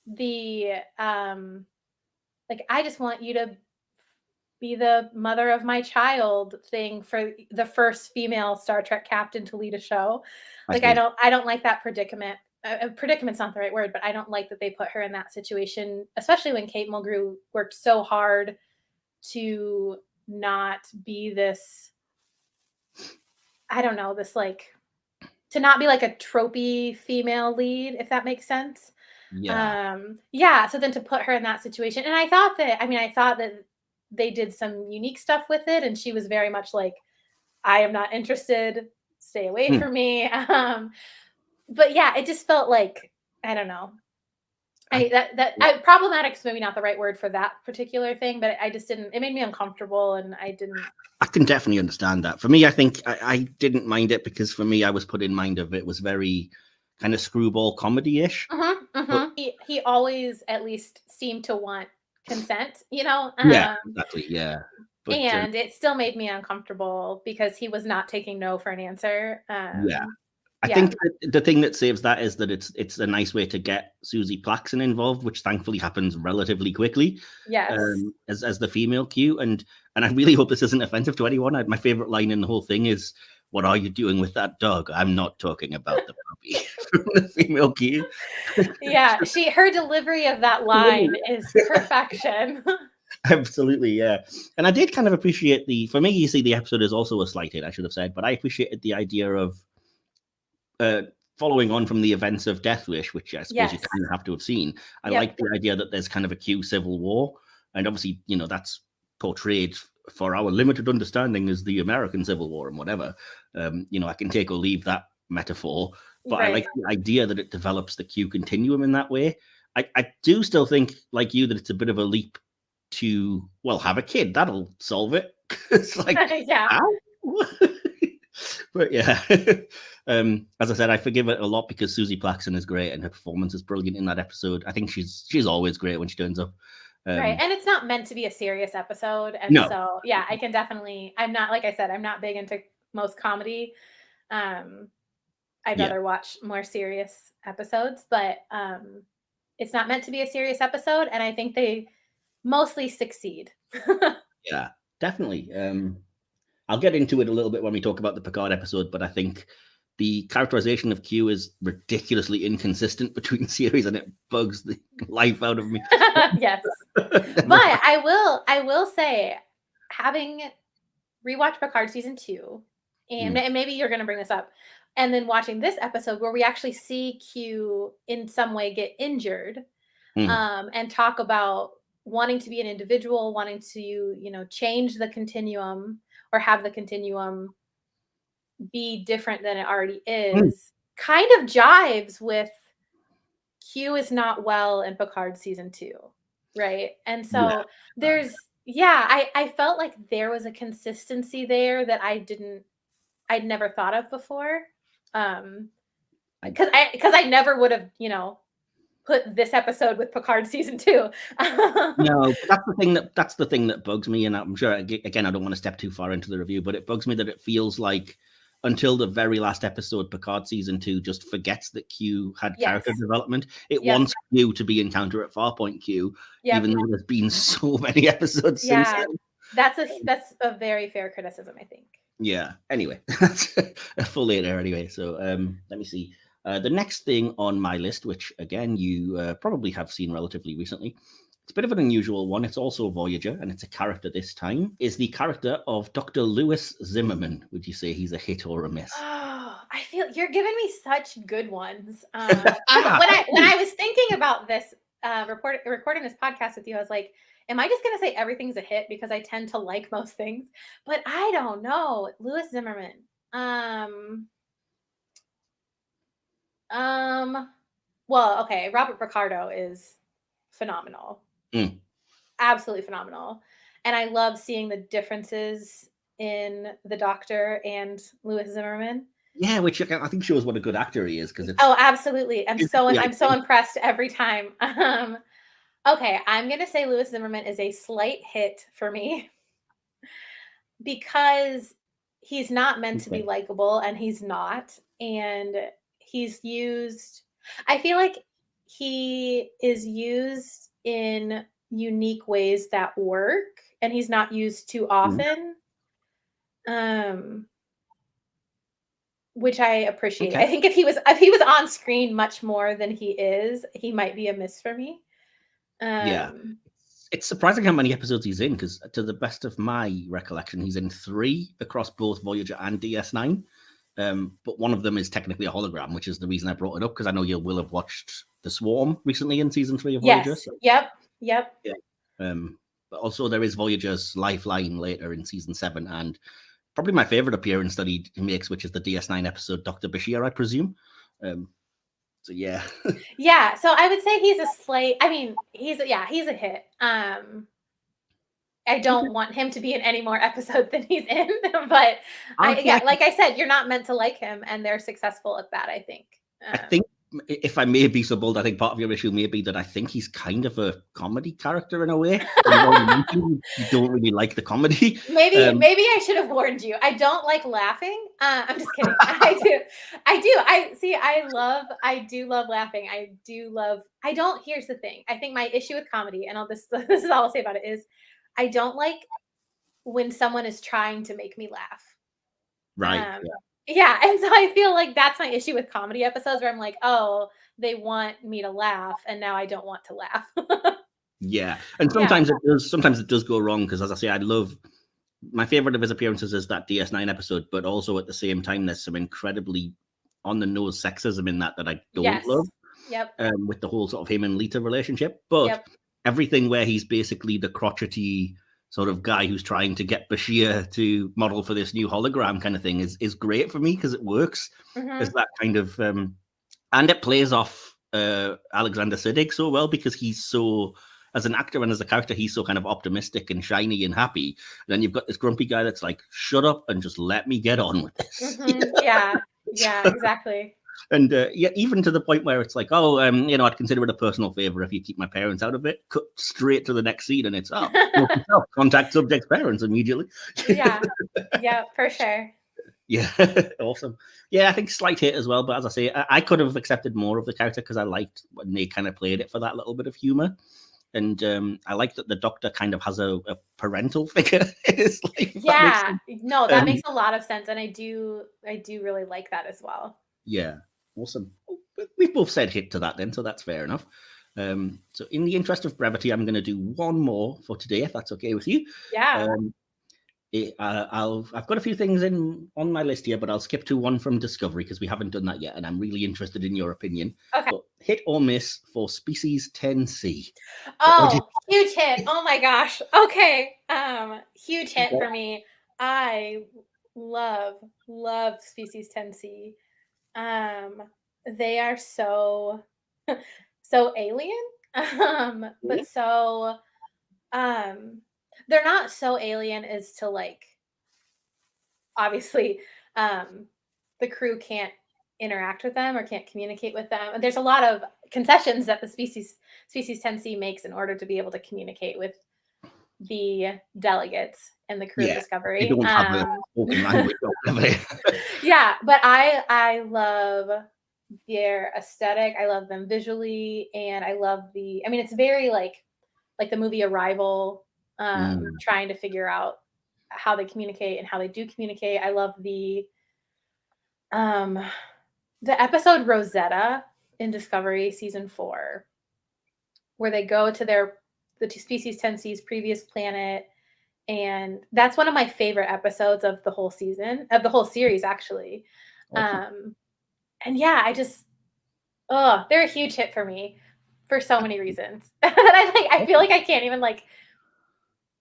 the like, I just want you to be the mother of my child thing for the first female Star Trek captain to lead a show. Like, I don't like that predicament predicament's not the right word, but I don't like that they put her in that situation, especially when Kate Mulgrew worked so hard to not be this, I don't know, this like, to not be like a tropey female lead, if that makes sense. Yeah. Yeah. So then to put her in that situation, and I thought that they did some unique stuff with it, and she was very much like, I am not interested, stay away from me. But yeah, it just felt like, I don't know. Problematic is maybe not the right word for that particular thing, but I just didn't, it made me uncomfortable, and I didn't. I can definitely understand that. For me, I think I didn't mind it because for me, I was put in mind of it was very kind of screwball comedy-ish. He always at least seemed to want consent, Yeah, exactly. Yeah. But, and it still made me uncomfortable because he was not taking no for an answer. Yeah. I think the thing that saves that is that it's a nice way to get Susie Plaxon involved, which thankfully happens relatively quickly. Yes. As the female Q, and I really hope this isn't offensive to anyone. My favorite line in the whole thing is, "What are you doing with that dog?" I'm not talking about the puppy. From the female Q. Yeah, her delivery of that line is perfection. Absolutely, yeah. And I did kind of appreciate for me, you see, the episode is also a slight hit, I should have said, but I appreciated the idea of following on from the events of Death Wish, which I suppose you kind of have to have seen. I like the idea that there's kind of a Q civil war, and obviously, that's portrayed for our limited understanding as the American Civil War and whatever. I can take or leave that metaphor, but I like the idea that it develops the Q continuum in that way. I do still think, like you, that it's a bit of a leap to, well, have a kid. That'll solve it. It's like, but yeah. As I said, I forgive it a lot because Susie Plaxon is great and her performance is brilliant in that episode. I think she's always great when she turns up. Right. And it's not meant to be a serious episode. And so, yeah, I can definitely, I'm not, like I said, I'm not big into most comedy. I'd rather watch more serious episodes, but it's not meant to be a serious episode. And I think they mostly succeed. Yeah, definitely. I'll get into it a little bit when we talk about the Picard episode, but I think the characterization of Q is ridiculously inconsistent between series, and it bugs the life out of me. Yes. But I will say, having rewatched Picard season 2, and maybe you're going to bring this up, and then watching this episode where we actually see Q in some way get injured, and talk about wanting to be an individual, wanting to, change the continuum or have the continuum be different than it already is, kind of jives with Q is not well in Picard season 2, right? And so I felt like there was a consistency there that I'd never thought of before, because I never would have put this episode with Picard season 2. No, that's the thing that bugs me, and I'm sure, again, I don't want to step too far into the review, but it bugs me that it feels like until the very last episode, Picard season 2 just forgets that Q had character development. It wants Q to be Encounter at Farpoint Q, even though there's been so many episodes since then. That's a very fair criticism, I think. Yeah. Anyway, that's a full later anyway. So let me see. The next thing on my list, which again you probably have seen relatively recently, it's a bit of an unusual one. It's also Voyager, and it's a character this time, is the character of Dr. Louis Zimmerman. Would you say he's a hit or a miss? Oh, I feel you're giving me such good ones. When I was thinking about this, recording this podcast with you, I was like, am I just going to say everything's a hit because I tend to like most things? But I don't know. Louis Zimmerman. Well, okay. Robert Picardo is phenomenal. Absolutely phenomenal. And I love seeing the differences in the Doctor and Louis Zimmerman. Yeah, which I think shows what a good actor he is, because it's absolutely. I'm so impressed every time. Okay, I'm gonna say Louis Zimmerman is a slight hit for me because he's not meant to be likable, and he's not, and he's used. I feel like he is used in unique ways that work, and he's not used too often. which I appreciate. Okay. I think if he was on screen much more than he is, he might be a miss for me. Yeah. It's surprising how many episodes he's in, because to the best of my recollection, he's in 3 across both Voyager and DS9. But one of them is technically a hologram, which is the reason I brought it up, because I know you will have watched The Swarm recently in season 3 of Voyager. Yes. So, Yep. yeah. But also there is Voyager's Lifeline later in season 7, and probably my favorite appearance that he makes, which is the DS9 episode Dr. Bashir, I presume. So yeah. Yeah, so I would say he's a slight. I mean, he's a hit. I don't want him to be in any more episodes than he's in, but like I said, you're not meant to like him, and they're successful at that, I think. I think, if I may be so bold, I think part of your issue may be that I think he's kind of a comedy character in a way. You don't really like the comedy. Maybe I should have warned you. I don't like laughing. I'm just kidding. I do. I do love laughing. Here's the thing. I think my issue with comedy, and this is all I'll say about it, is I don't like when someone is trying to make me laugh. Right. Yeah, and so I feel like that's my issue with comedy episodes, where I'm like, oh, they want me to laugh, and now I don't want to laugh. Yeah, and sometimes it does. Sometimes it does go wrong, because, as I say, I love my favorite of his appearances is that DS9 episode, but also at the same time, there's some incredibly on the nose sexism in that I don't love. Yep. With the whole sort of him and Lita relationship, but everything where he's basically the crotchety sort of guy who's trying to get Bashir to model for this new hologram kind of thing is great for me, because it works as that kind of and it plays off Alexander Siddig so well, because he's so, as an actor and as a character, he's so kind of optimistic and shiny and happy. And then you've got this grumpy guy that's like, shut up and just let me get on with this. Yeah, exactly. And even to the point where it's like, oh, I'd consider it a personal favor if you keep my parents out of it. Cut straight to the next scene, and it's contact subject's parents immediately. Yeah, for sure. Yeah, awesome. Yeah, I think slight hit as well, but as I say, I could have accepted more of the character, because I liked when they kind of played it for that little bit of humor. And I like that the Doctor kind of has a parental figure in his life. That makes a lot of sense, and I do really like that as well. Yeah, awesome. We've both said hit to that then, so that's fair enough. So in the interest of brevity, I'm going to do one more for today, if that's okay with you. Yeah. I've got a few things on my list here, but I'll skip to one from Discovery, because we haven't done that yet, and I'm really interested in your opinion. Okay. So, hit or miss for Species 10C? Oh, huge hit. Oh my gosh. Okay. Huge hit for me. I love Species 10C. They are so alien, but so they're not so alien as to, like, obviously the crew can't interact with them or can't communicate with them. And there's a lot of concessions that the species 10C makes in order to be able to communicate with the delegates and the crew of Discovery. They don't have a spoken language, don't they? Yeah, but I love their aesthetic. I love them visually, and I love it's very like the movie Arrival, trying to figure out how they communicate and how they do communicate. I love the episode Rosetta in Discovery season 4, where they go to the Species 10C's previous planet. And that's one of my favorite episodes of the whole season, of the whole series, actually. Awesome. And yeah, they're a huge hit for me for so many reasons. I feel like I can't even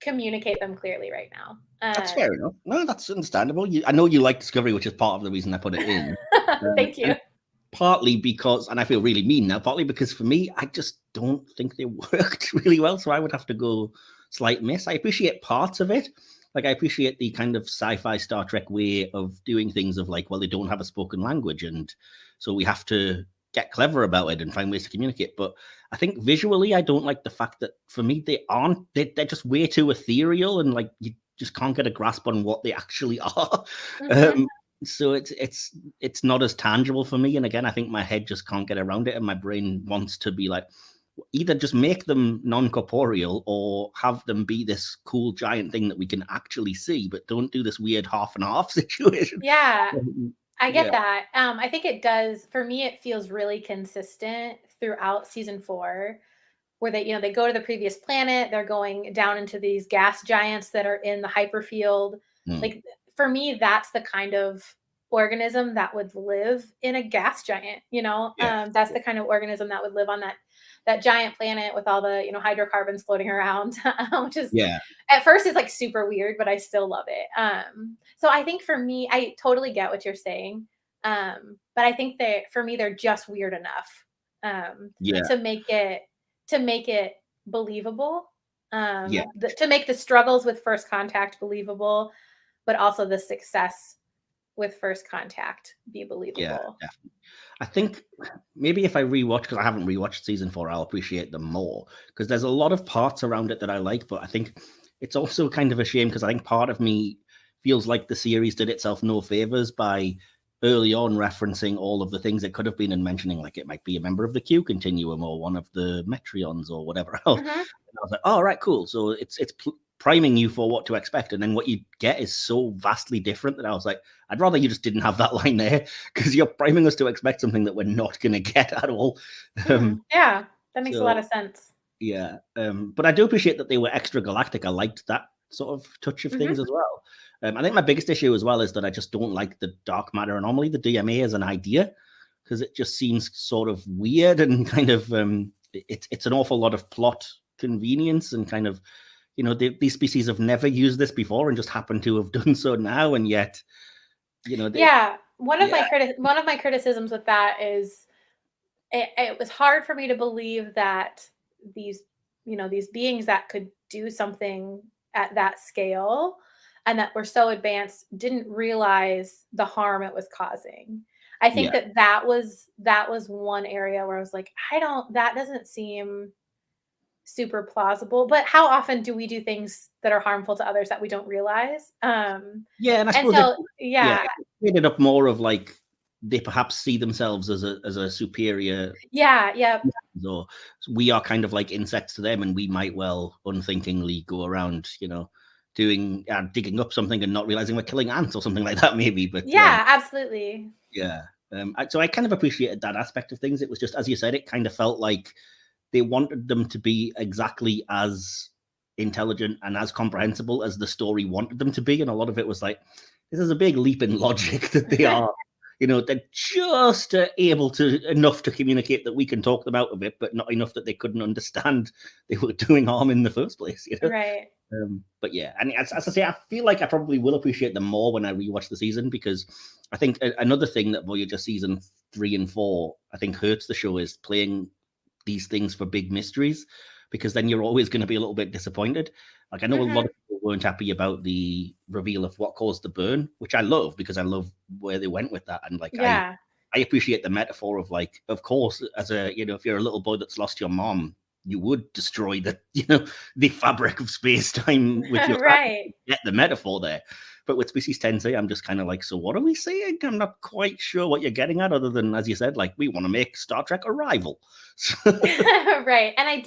communicate them clearly right now. That's fair enough. No, that's understandable. I know you like Discovery, which is part of the reason I put it in. Thank you. Partly because, and I feel really mean now, partly because for me, I just don't think they worked really well. So I would have to go slight miss. I appreciate parts of it. Like, I appreciate the kind of sci-fi Star Trek way of doing things of like, well, they don't have a spoken language, and so we have to get clever about it and find ways to communicate. But I think visually, I don't like the fact that for me, they're just way too ethereal, and like, you just can't get a grasp on what they actually are. Mm-hmm. So it's not as tangible for me. And again, I think my head just can't get around it, and my brain wants to be like, either just make them non-corporeal or have them be this cool giant thing that we can actually see, but don't do this weird half and half situation. Yeah. I get that. I think it does. For me, it feels really consistent throughout season 4, where they go to the previous planet. They're going down into these gas giants that are in the hyperfield. Like for me, that's the kind of organism that would live in a gas giant. That's the kind of organism that would live on that giant planet with all the hydrocarbons floating around, which is at first is like super weird, but I still love it. So I think for me, I totally get what you're saying, but I think that for me, they're just weird enough to make it believable, to make the struggles with first contact believable, but also the success with first contact be believable. Yeah, definitely. I think maybe if I rewatch, because I haven't rewatched season 4, I'll appreciate them more, because there's a lot of parts around it that I like, but I think it's also kind of a shame because I think part of me feels like the series did itself no favors by early on referencing all of the things it could have been and mentioning, like it might be a member of the Q continuum or one of the Metreons or whatever else. And I was like, oh, right, cool. So it's priming you for what to expect, and then what you get is so vastly different that I was like, I'd rather you just didn't have that line there, because you're priming us to expect something that we're not going to get at all. Yeah, that makes a lot of sense. Yeah, but I do appreciate that they were extra galactic. I liked that sort of touch of things as well. I think my biggest issue as well is that I just don't like the dark matter anomaly, the DMA, as an idea, because it just seems sort of weird and kind of it's an awful lot of plot convenience and kind of, these species have never used this before and just happen to have done so now, and yet, one of my criticisms with that is it was hard for me to believe that these beings that could do something at that scale and that were so advanced didn't realize the harm it was causing. I think that was one area where I was like, that doesn't seem super plausible. But how often do we do things that are harmful to others that we don't realize? And I suppose it made it up more of like they perhaps see themselves as a superior. Or we are kind of like insects to them, and we might well unthinkingly go around, doing digging up something and not realizing we're killing ants or something like that, maybe. But absolutely. So I kind of appreciated that aspect of things. It was just, as you said, it kind of felt like they wanted them to be exactly as intelligent and as comprehensible as the story wanted them to be, and a lot of it was like, this is a big leap in logic that they are. They're just able to enough to communicate that we can talk them out of it, but not enough that they couldn't understand they were doing harm in the first place. Right. But and as I say, I feel like I probably will appreciate them more when I rewatch the season, because I think another thing that Voyager season 3 and 4 I think hurts the show is playing these things for big mysteries, because then you're always going to be a little bit disappointed. Like, I know a lot of people weren't happy about the reveal of what caused the burn, which I love, because I love where they went with that. And like, I appreciate the metaphor of like, of course, as if you're a little boy that's lost your mom, you would destroy the fabric of space-time with your right. Get the metaphor there. But with Species 10C, I'm just kind of like, so what are we saying? I'm not quite sure what you're getting at, other than, as you said, like, we want to make Star Trek a rival. Right. And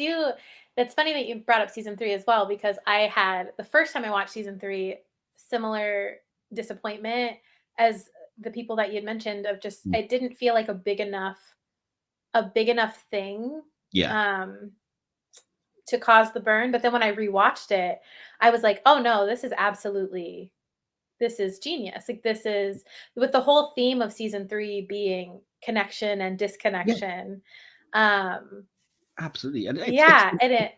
that's funny that you brought up season 3 as well, because I had, the first time I watched season 3, similar disappointment as the people that you had mentioned, of just, it didn't feel like a big enough thing. To cause the burn. But then when I rewatched it, I was like, oh no, this is genius. Like, this is, with the whole theme of season 3 being connection and disconnection. Absolutely. And it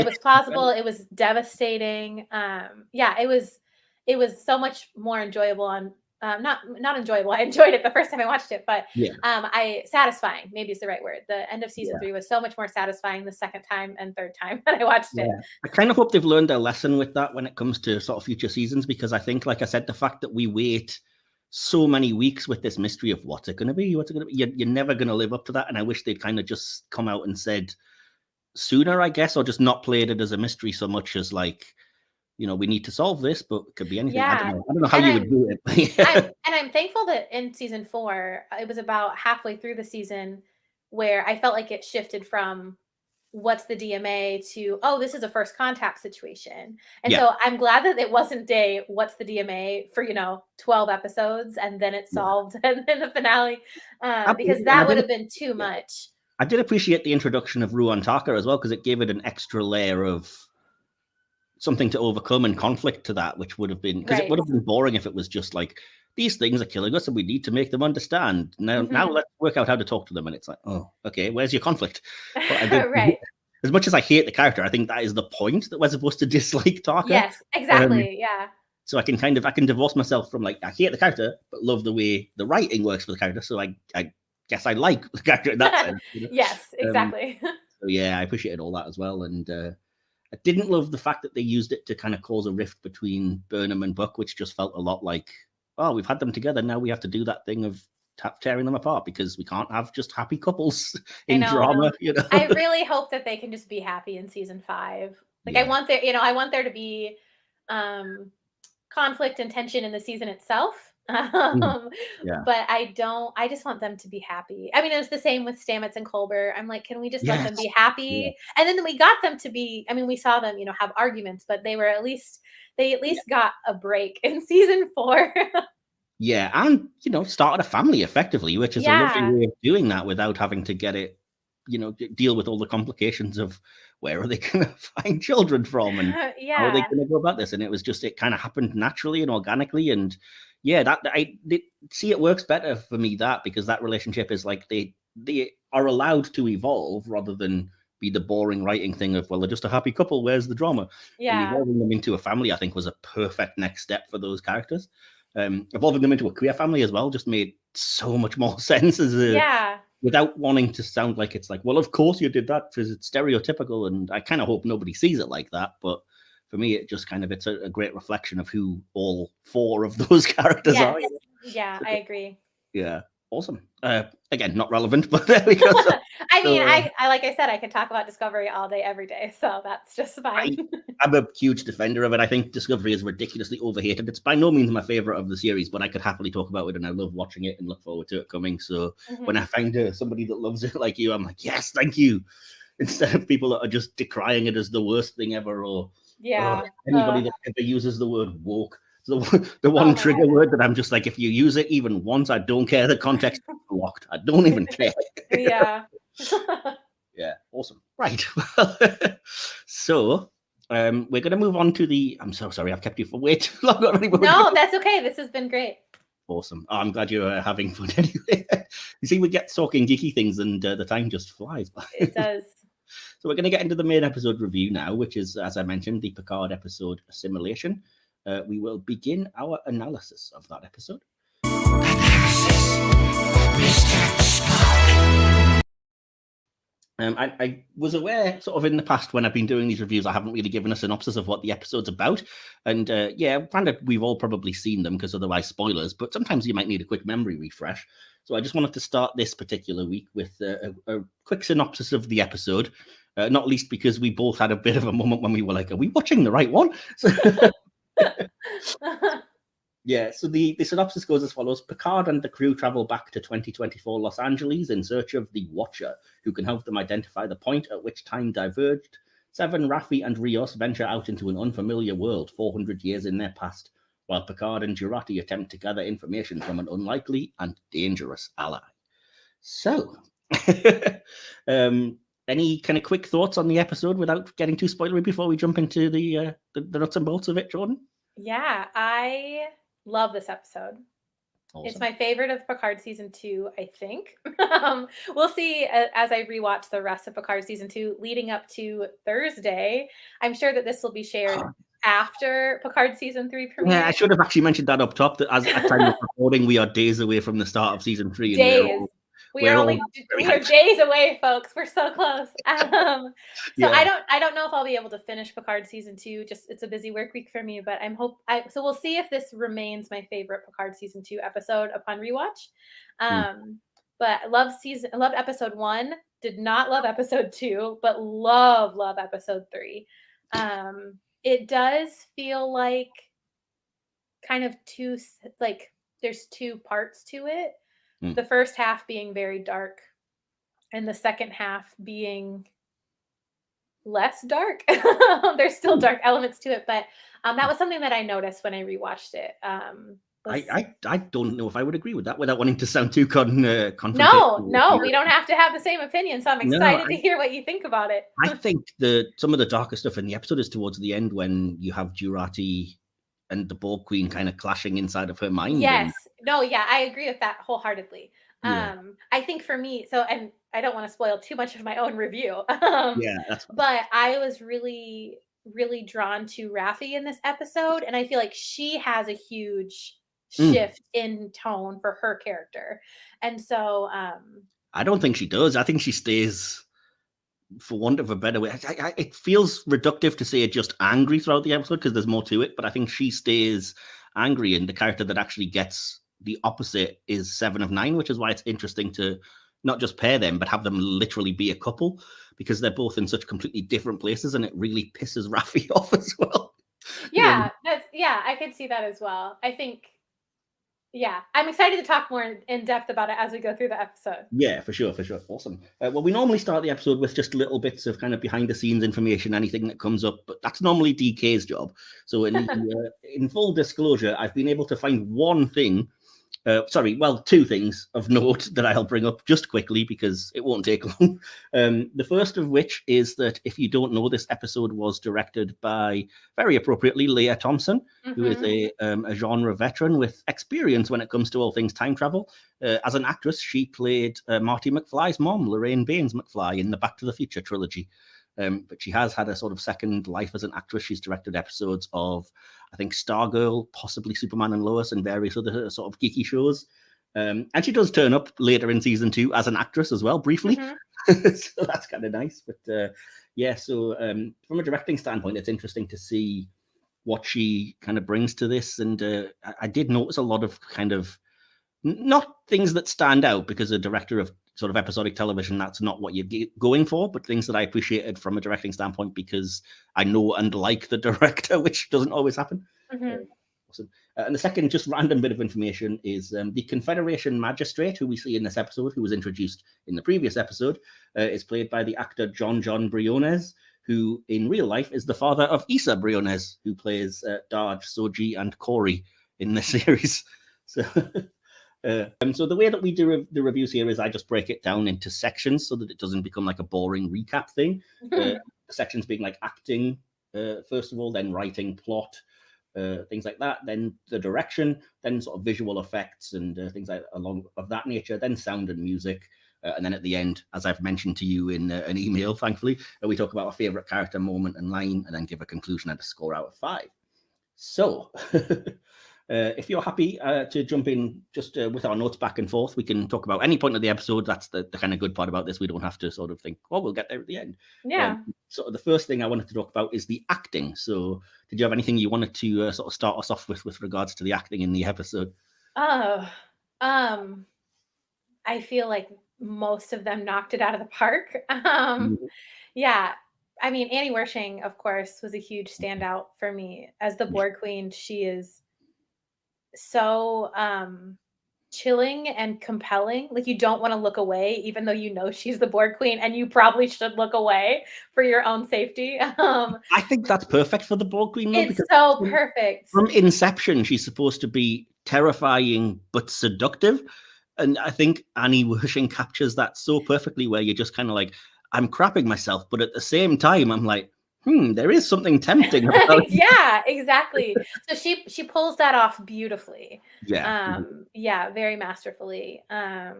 was plausible. It was devastating. It was so much more enjoyable on not enjoyable. I enjoyed it the first time I watched it, but satisfying, maybe is the right word. The end of season 3 was so much more satisfying the second time and third time that I watched it. I kind of hope they've learned their lesson with that when it comes to sort of future seasons, because I think, like I said, the fact that we wait so many weeks with this mystery of what's it going to be, you're never going to live up to that. And I wish they'd kind of just come out and said sooner, I guess, or just not played it as a mystery so much as like, we need to solve this, but it could be anything. I don't know how you would do it. I'm thankful that in season 4, it was about halfway through the season where I felt like it shifted from what's the DMA to, oh, this is a first contact situation. And Yeah. so I'm glad that it wasn't what's the DMA for, 12 episodes and then it's solved and then the finale, because that would have been too much. I did appreciate the introduction of Ruan Taka as well, because it gave it an extra layer of something to overcome and conflict to that, which would have been, because it would have been boring if it was just like, these things are killing us and we need to make them understand. Now let's work out how to talk to them. And it's like, oh, okay, where's your conflict? Right. As much as I hate the character, I think that is the point, that we're supposed to dislike Taka. Yes, exactly. Yeah. So I can divorce myself from, like, I hate the character, but love the way the writing works for the character. So I guess I like the character in that sense. Yes, exactly. So yeah, I appreciated all that as well. And I didn't love the fact that they used it to kind of cause a rift between Burnham and Buck, which just felt a lot like, oh, we've had them together, now we have to do that thing of tearing them apart, because we can't have just happy couples in drama. I really hope that they can just be happy in season 5. Like, I want there to be conflict and tension in the season itself. But I just want them to be happy. I mean, it was the same with Stamets and Colbert. I'm like, can we just let them be happy? And then we got them to be, I mean, we saw them, have arguments, but they at least got a break in season 4. Yeah, and started a family effectively, which is a lovely way of doing that without having to get it, deal with all the complications of where are they going to find children from and how are they going to go about this. And it kind of happened naturally and organically. And it works better for me because that relationship is like they are allowed to evolve rather than be the boring writing thing of, well, they're just a happy couple, where's the drama? And evolving them into a family, I think, was a perfect next step for those characters. Evolving them into a queer family as well just made so much more sense without wanting to sound like it's like, well, of course you did that because it's stereotypical, and I kind of hope nobody sees it like that. But for me, it just kind of, it's a great reflection of who all 4 of those characters are. Yeah, I agree. Yeah, awesome. Again, not relevant, but there we go. I mean, I like I said, I can talk about Discovery all day, every day, so that's just fine. I'm a huge defender of it. I think Discovery is ridiculously overhated. It's by no means my favorite of the series, but I could happily talk about it, and I love watching it and look forward to it coming. So when I find somebody that loves it like you, I'm like, yes, thank you. Instead of people that are just decrying it as the worst thing ever, or anybody that ever uses the word woke. So the one trigger word that I'm just like, if you use it even once, I don't care. The context is blocked. I don't even care. Yeah. Yeah, awesome. Right. So we're going to move on to the, I'm so sorry, I've kept you for way too long already. No, that's okay. This has been great. Awesome. Oh, I'm glad you're having fun anyway. You see, we get talking geeky things and the time just flies by. It does. So we're going to get into the main episode review now, which is, as I mentioned, the Picard episode Assimilation. We will begin our analysis of that episode. I was aware, sort of in the past when I've been doing these reviews, I haven't really given a synopsis of what the episode's about. And granted, we've all probably seen them because otherwise spoilers, but sometimes you might need a quick memory refresh. So I just wanted to start this particular week with a quick synopsis of the episode, not least because we both had a bit of a moment when we were like, are we watching the right one? So yeah, so the synopsis goes as follows. Picard and the crew travel back to 2024 Los Angeles in search of the Watcher, who can help them identify the point at which time diverged. Seven, Raffi, and Rios venture out into an unfamiliar world 400 years in their past, while Picard and Jurati attempt to gather information from an unlikely and dangerous ally. So, any kind of quick thoughts on the episode without getting too spoilery before we jump into the nuts and bolts of it, Jordan? Yeah, I love this episode. Awesome. It's my favorite of Picard season 2, I think. We'll see as I rewatch the rest of Picard season 2 leading up to Thursday. I'm sure that this will be shared after Picard season 3 premiere. Yeah, I should have actually mentioned that up top, that as at time of recording, we are days away from the start of season 3. Days. We are days away, folks. We're so close. I don't know if I'll be able to finish Picard season 2. Just it's a busy work week for me, but so we'll see if this remains my favorite Picard season 2 episode upon rewatch. But I loved episode 1. Did not love episode 2, but love episode 3. It does feel like kind of there's 2 parts to it. The first half being very dark and the second half being less dark. There's still dark elements to it, but that was something that I noticed when I rewatched it. I don't know if I would agree with that without wanting to sound too confrontational. No, we don't have to have the same opinion. So I'm excited to hear what you think about it. I think some of the darker stuff in the episode is towards the end when you have Jurati and the Borg Queen kind of clashing inside of her mind. Yes. I agree with that wholeheartedly. I think for me, and I don't want to spoil too much of my own review. That's fine. But I was really, really drawn to Raffi in this episode, and I feel like she has a huge shift in tone for her character. And so I don't think she does. I think she stays, for want of a better way. It feels reductive to say just angry throughout the episode because there's more to it, but I think she stays angry, and the character that actually gets the opposite is 7 of 9, which is why it's interesting to not just pair them, but have them literally be a couple, because they're both in such completely different places, and it really pisses Raffi off as well. I could see that as well. I think, I'm excited to talk more in depth about it as we go through the episode. Yeah, for sure. Awesome. Well, we normally start the episode with just little bits of kind of behind the scenes information, anything that comes up, but that's normally DK's job. So in full disclosure, I've been able to find one thing. Two things of note that I'll bring up just quickly because it won't take long. The first of which is that if you don't know, this episode was directed by, very appropriately, Leah Thompson, who is a genre veteran with experience when it comes to all things time travel. As an actress, she played Marty McFly's mom, Lorraine Baines McFly, in the Back to the Future trilogy. But she has had a sort of second life as an actress. She's directed episodes of, I think, Stargirl, possibly Superman and Lois, and various other sort of geeky shows. And she does turn up later in season 2 as an actress as well, briefly. So that's kind of nice. But from a directing standpoint, it's interesting to see what she kind of brings to this. And I did notice a lot of kind of, not things that stand out, because a director of sort of episodic television, that's not what you're going for, but things that I appreciated from a directing standpoint because I know and like the director, which doesn't always happen. Awesome. And the second just random bit of information is the Confederation Magistrate, who we see in this episode, who was introduced in the previous episode, is played by the actor John Briones, who in real life is the father of Issa Briones, who plays Darj, Soji, and Corey in this series. So the way that we do the reviews here is I just break it down into sections so that it doesn't become like a boring recap thing. Sections being like acting, first of all, then writing, plot, things like that, then the direction, then sort of visual effects and things like along of that nature, then sound and music. And then at the end, as I've mentioned to you in an email, thankfully, we talk about our favorite character, moment, and line, and then give a conclusion and a score out of 5. So if you're happy to jump in just with our notes back and forth, we can talk about any point of the episode. That's the kind of good part about this. We don't have to sort of think, we'll get there at the end. So the first thing I wanted to talk about is the acting. So did you have anything you wanted to sort of start us off with regards to the acting in the episode? I feel like most of them knocked it out of the park. I mean, Annie Wersching, of course, was a huge standout for me as the Borg Queen. She is so chilling and compelling. Like, you don't want to look away, even though you know she's the Borg Queen, and you probably should look away for your own safety. I think that's perfect for the Borg Queen. It's so perfect. From inception, she's supposed to be terrifying but seductive. And I think Annie Wersching captures that so perfectly, where you're just kind of like, I'm crapping myself, but at the same time, I'm like, there is something tempting about Yeah, exactly. So she pulls that off beautifully. Very masterfully. I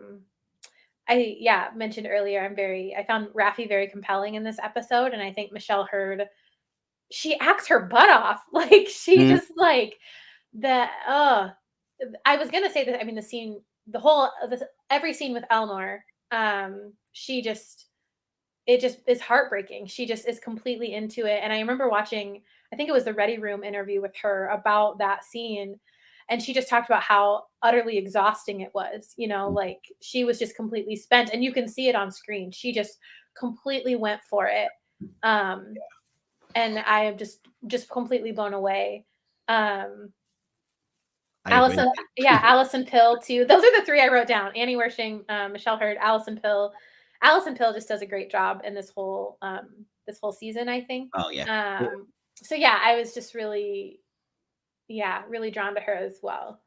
mentioned earlier, I found Raffi very compelling in this episode, and I think Michelle Hurd, she acts her butt off. Like, she just like I was gonna say that. I mean, every scene with Elnor, it just is heartbreaking. She just is completely into it. And I remember watching, I think it was the Ready Room interview with her about that scene. And she just talked about how utterly exhausting it was, like she was just completely spent, and you can see it on screen. She just completely went for it. And I am just completely blown away. Alison Pill too. Those are the 3 I wrote down. Annie Wersching, Michelle Hurd, Alison Pill. Alison Pill just does a great job in this whole this whole season, I think. Oh yeah. So yeah, I was just really drawn to her as well.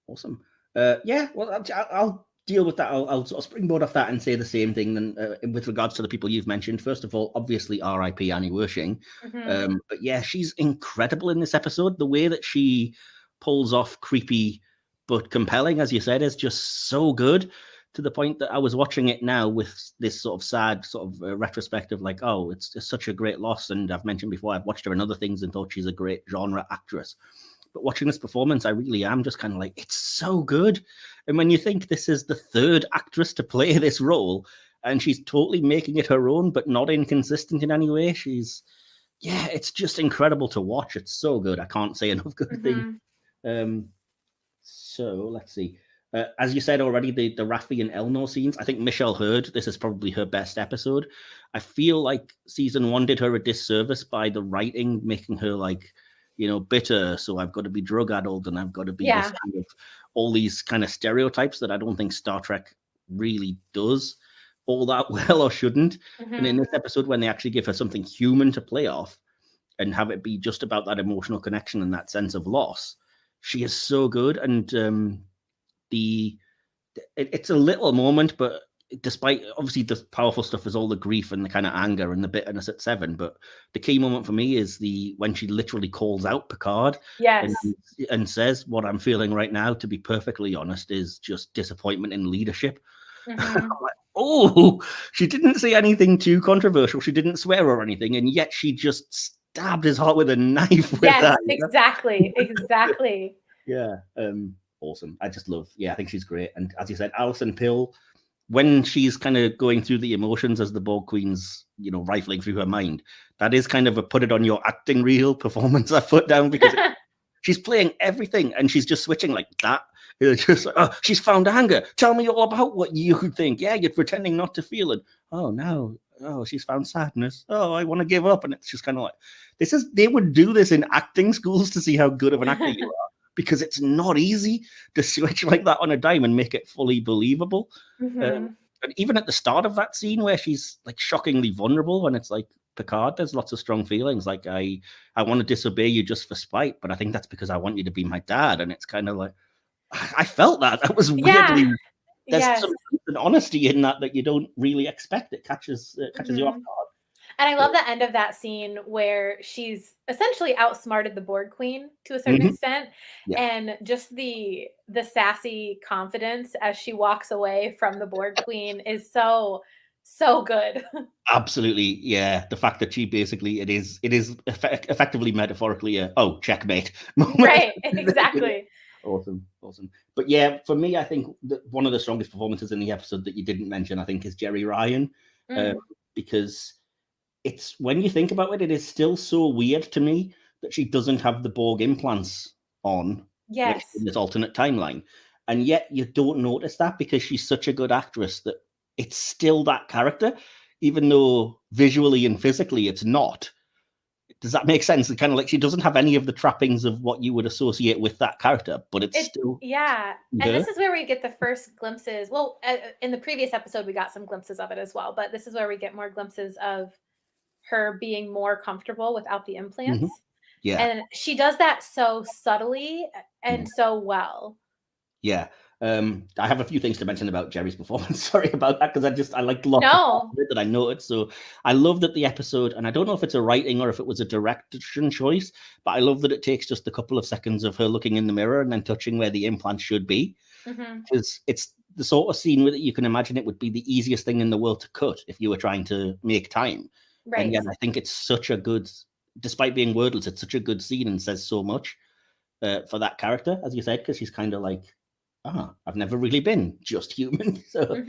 Awesome. Yeah, well, I'll deal with that. I'll sort of springboard off that and say the same thing. Then, with regards to the people you've mentioned, first of all, obviously R.I.P. Annie Wershing. But yeah, she's incredible in this episode. The way that she pulls off creepy but compelling, as you said, is just so good. To the point that I was watching it now with this sort of sad sort of retrospective, like, oh, it's just such a great loss. And I've mentioned before, I've watched her in other things and thought she's a great genre actress. But watching this performance, I really am just kind of like, it's so good. And when you think this is the third actress to play this role, and she's totally making it her own, but not inconsistent in any way, it's just incredible to watch. It's so good. I can't say enough good things. So let's see. As you said already, the Raffi and Elnor scenes, I think Michelle Hurd, this is probably her best episode. I feel like season 1 did her a disservice by the writing, making her like, bitter. So I've got to be drug addled and I've got to be this kind of, all these kind of stereotypes that I don't think Star Trek really does all that well or shouldn't. And in this episode, when they actually give her something human to play off and have it be just about that emotional connection and that sense of loss, she is so good. And it's a little moment, but despite obviously the powerful stuff is all the grief and the kind of anger and the bitterness at 7, but the key moment for me is when she literally calls out Picard and says, what I'm feeling right now, to be perfectly honest, is just disappointment in leadership. I'm like, oh, she didn't say anything too controversial, she didn't swear or anything, and yet she just stabbed his heart with a knife with that. Exactly. Yeah. Awesome. I just love, I think she's great. And as you said, Alison Pill, when she's kind of going through the emotions as the Borg Queen's, rifling through her mind, that is kind of a put it on your acting reel performance I put down, because she's playing everything and she's just switching like that. It's just like, oh, she's found anger. Tell me all about what you think. Yeah, you're pretending not to feel it. Oh, no. Oh, she's found sadness. Oh, I want to give up. And it's just kind of like, they would do this in acting schools to see how good of an actor you are. Because it's not easy to switch like that on a dime and make it fully believable. And even at the start of that scene where she's like shockingly vulnerable, and it's like, Picard, there's lots of strong feelings. Like, I want to disobey you just for spite, but I think that's because I want you to be my dad. And it's kind of like, I felt that. That was weirdly, there's some honesty in that you don't really expect. It catches you off guard. And I love the end of that scene where she's essentially outsmarted the Borg Queen to a certain extent. And just the sassy confidence as she walks away from the Borg Queen is so good. Absolutely. Yeah. The fact that she basically, it is effectively metaphorically checkmate. Right. Exactly. Awesome. But yeah, for me, I think that one of the strongest performances in the episode that you didn't mention, I think, is Jeri Ryan. Because it's, when you think about it, it is still so weird to me that she doesn't have the Borg implants on in this alternate timeline. And yet you don't notice that because she's such a good actress that it's still that character, even though visually and physically it's not. Does that make sense? It's kind of like she doesn't have any of the trappings of what you would associate with that character, but it's still... Yeah. And this is where we get the first glimpses. Well, in the previous episode, we got some glimpses of it as well, but this is where we get more glimpses of her being more comfortable without the implants. Yeah. And she does that so subtly and so well. Yeah. I have a few things to mention about Jeri's performance. Sorry about that, because I liked lots of it that I noted. So I love that the episode, and I don't know if it's a writing or if it was a direction choice, but I love that it takes just a couple of seconds of her looking in the mirror and then touching where the implant should be. Because it's the sort of scene that you can imagine it would be the easiest thing in the world to cut if you were trying to make time. Right. And yet I think it's such a good, despite being wordless, it's such a good scene and says so much for that character, as you said, because she's kind of like, I've never really been just human. So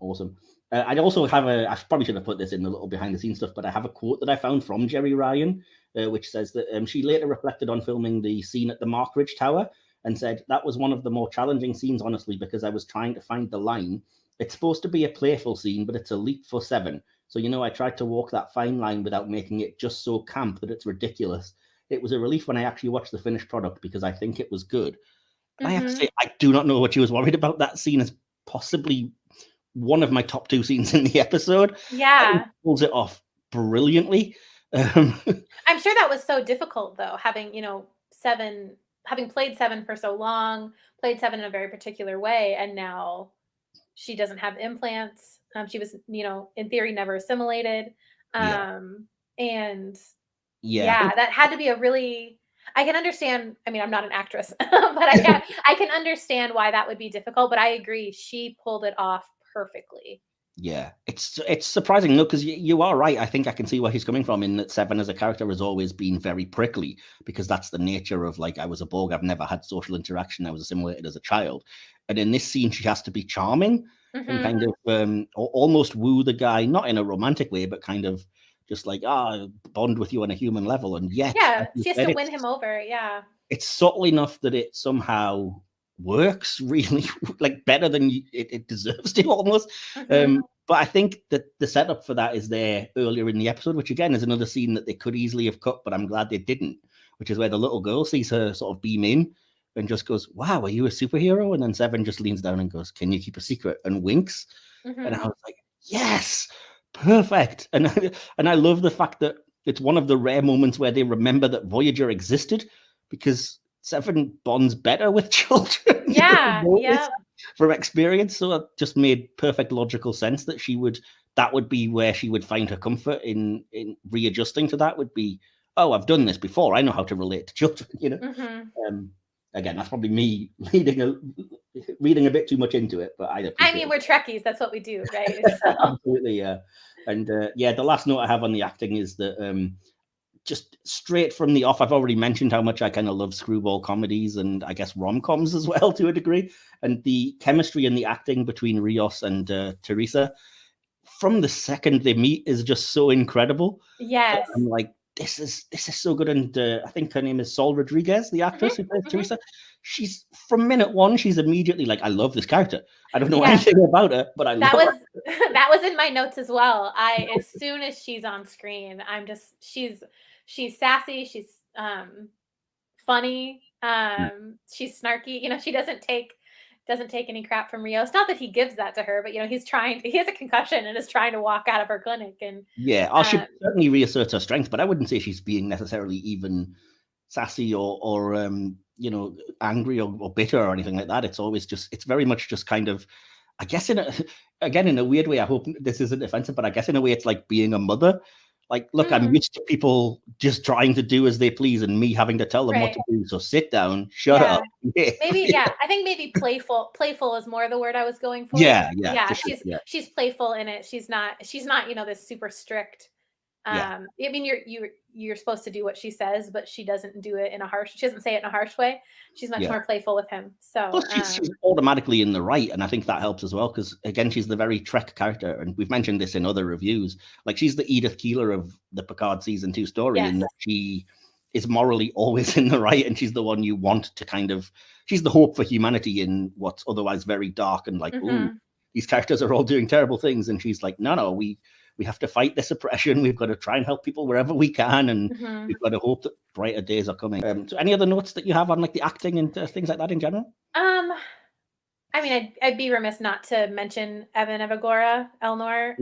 awesome. I also have I probably should have put this in the little behind the scenes stuff, but I have a quote that I found from Jeri Ryan, which says that she later reflected on filming the scene at the Markridge Tower and said, that was one of the more challenging scenes, honestly, because I was trying to find the line. It's supposed to be a playful scene, but it's a leap for 7. So, I tried to walk that fine line without making it just so camp that it's ridiculous. It was a relief when I actually watched the finished product because I think it was good. I have to say, I do not know what she was worried about. That scene is possibly one of my top 2 scenes in the episode. Yeah. Pulls it off brilliantly. I'm sure that was so difficult, though, having, having played Seven for so long, played Seven in a very particular way, and now she doesn't have implants. She was, in theory, never assimilated. And Yeah, that had to be a really, I can understand. I mean, I'm not an actress, but I can understand why that would be difficult. But I agree, she pulled it off perfectly. Yeah, it's surprising, no, because you are right. I think I can see where he's coming from in that Seven as a character has always been very prickly, because that's the nature of, like, I was a Borg, I've never had social interaction, I was assimilated as a child. And in this scene, she has to be charming and kind of almost woo the guy, not in a romantic way, but kind of just like, bond with you on a human level. And yet, as you She has said, to win him over. it's subtle enough that it somehow works really, like, better than it deserves to, almost. But I think that the setup for that is there earlier in the episode, which again is another scene that they could easily have cut, but I'm glad they didn't, which is where the little girl sees her sort of beam in and just goes, "Wow, are you a superhero?" And then Seven just leans down and goes, "Can you keep a secret?" and winks. And I was like, yes, perfect. And I love the fact that it's one of the rare moments where they remember that Voyager existed, because Seven bonds better with children. From experience. So it just made perfect logical sense that that would be where she would find her comfort in readjusting to that, would be, oh, I've done this before, I know how to relate to children. Again, that's probably me reading a bit too much into it, but I mean, we're Trekkies, that's what we do, right? So. Absolutely, yeah. And the last note I have on the acting is that just straight from the off, I've already mentioned how much I kind of love screwball comedies and I guess rom-coms as well, to a degree. And the chemistry and the acting between Rios and Teresa, from the second they meet, is just so incredible. Yes. I'm like, this is so good. And I think her name is Sol Rodriguez, the actress who plays Teresa. She's, from minute one, she's immediately like, I love this character. I don't know anything about her, but I love her. That was in my notes as well. As soon as she's on screen, I'm just, she's sassy, she's funny, she's snarky. She doesn't take any crap from Rios. Not that he gives that to her, but he has a concussion and is trying to walk out of her clinic. And she certainly reasserts her strength, but I wouldn't say she's being necessarily even sassy or angry or bitter or anything like that. It's always just, it's very much just kind of, I guess in a weird way, I hope this isn't offensive, but I guess in a way it's like being a mother. Like, look, I'm used to people just trying to do as they please and me having to tell them what to do. So sit down, shut up. Maybe, I think maybe playful is more the word I was going for. She's playful in it. She's not, this super strict. I mean, you're supposed to do what she says, but she doesn't do it she doesn't say it in a harsh way. She's much more playful with him. So plus she's automatically in the right, and I think that helps as well, because again, she's the very Trek character, and we've mentioned this in other reviews. Like, she's the Edith Keeler of the Picard season 2 story, in that she is morally always in the right, and she's the one you want to she's the hope for humanity in what's otherwise very dark and like, ooh, these characters are all doing terrible things, and she's like, no, we have to fight this oppression. We've got to try and help people wherever we can, and we've got to hope that brighter days are coming. So any other notes that you have on, like, the acting and things like that in general? I mean, I'd be remiss not to mention Evan Evagora, Elnor.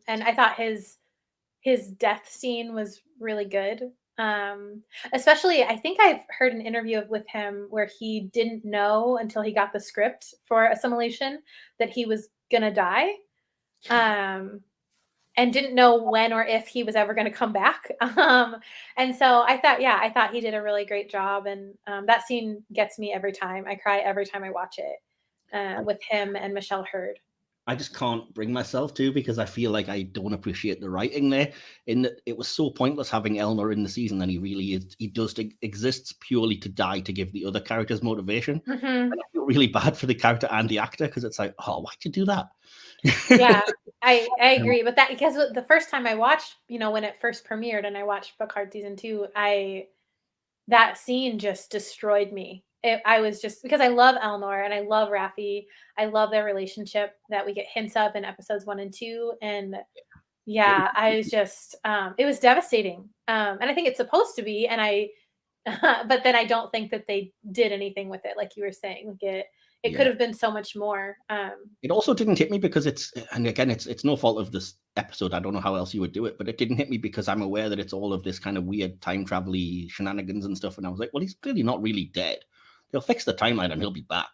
And I thought his death scene was really good. Especially, I think I've heard an interview with him where he didn't know until he got the script for Assimilation that he was gonna die. And didn't know when or if he was ever going to come back. And so I thought he did a really great job. And that scene gets me every time. I cry every time I watch it with him and Michelle Hurd. I just can't bring myself to, because I feel like I don't appreciate the writing there. In that it was so pointless having Elnor in the season, and he does exists purely to die to give the other characters motivation. And I feel really bad for the character and the actor, because it's like, oh, why'd you do that? I agree. But that, because the first time I watched, when it first premiered and I watched Picard season 2, that scene just destroyed me. I was just, because I love Elnor and I love Raffi. I love their relationship that we get hints of in episodes 1 and 2. And I was just, it was devastating. And I think it's supposed to be. And but then I don't think that they did anything with it. Like you were saying, like it could have been so much more. It also didn't hit me because it's no fault of this episode. I don't know how else you would do it, but it didn't hit me because I'm aware that it's all of this kind of weird time travel-y shenanigans and stuff. And I was like, well, he's clearly not really dead. They'll fix the timeline and he'll be back.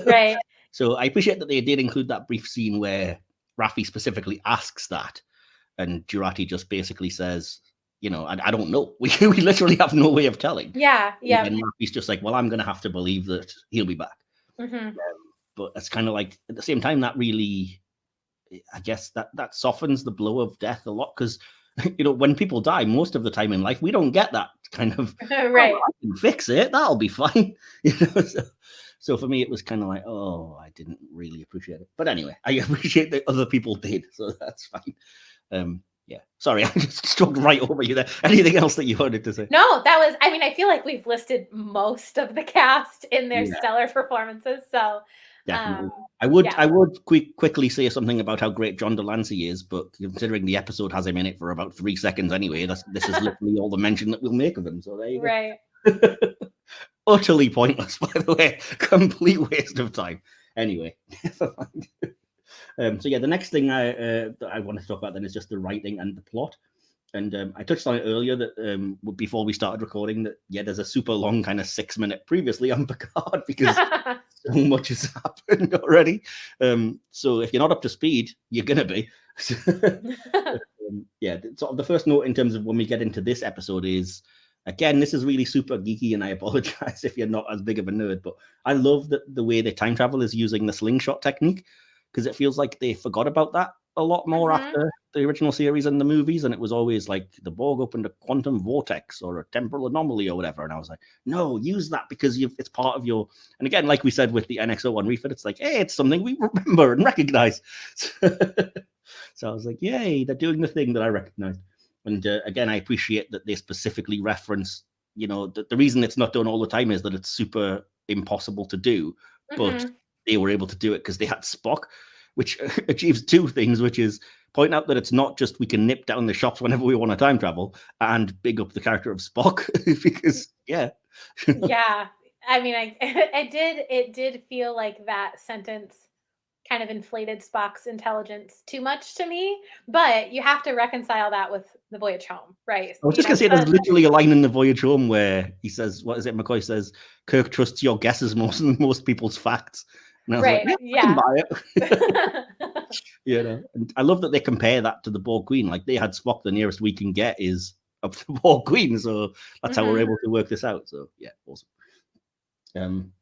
Right. So I appreciate that they did include that brief scene where Raffi specifically asks that, and Jurati just basically says, I don't know. We literally have no way of telling. Yeah. And Raffi's just like, well, I'm going to have to believe that he'll be back. Mm-hmm. But it's kind of like, at the same time, that really, I guess, that softens the blow of death a lot, because when people die, most of the time in life, we don't get that kind of right. I can fix it. That'll be fine. So for me, it was kind of like, oh, I didn't really appreciate it. But anyway, I appreciate that other people did, so that's fine. Yeah, sorry, I just stroked right over you there. Anything else that you wanted to say? No, that was, I feel like we've listed most of the cast in their stellar performances. So definitely. I would quickly say something about how great John Delancey is, but considering the episode has him in it for about 3 seconds anyway, this is literally all the mention that we'll make of him. So there you go. Right. Utterly pointless, by the way. Complete waste of time. Anyway, never mind. So yeah, the next thing that I want to talk about then is just the writing and the plot. And I touched on it earlier that before we started recording that, there's a super long kind of 6-minute previously on Picard because so much has happened already. So if you're not up to speed, you're going to be. So the first note in terms of when we get into this episode is, again, this is really super geeky, and I apologize if you're not as big of a nerd, but I love that the way the time travel is using the slingshot technique, because it feels like they forgot about that a lot more after the original series and the movies, and it was always like the Borg opened a quantum vortex or a temporal anomaly or whatever, and I was like, no, use that because it's part of your, and again, like we said with the NX-01 refit, it's like, hey, it's something we remember and recognize. So I was like, yay, they're doing the thing that I recognized. And again, I appreciate that they specifically reference, the reason it's not done all the time is that it's super impossible to do, but they were able to do it because they had Spock, which achieves 2 things, which is point out that it's not just we can nip down the shops whenever we want to time travel, and big up the character of Spock because, yeah. It did feel like that sentence kind of inflated Spock's intelligence too much to me, but you have to reconcile that with the voyage home, right? I was just going to say, there's literally a line in the voyage home where he says, what is it? McCoy says, Kirk trusts your guesses more than most people's facts. And I was like, I can buy it. And I love that they compare that to the Borg Queen. Like, they had Spock, the nearest we can get is up to the Borg Queen. So that's how we're able to work this out. So yeah, awesome.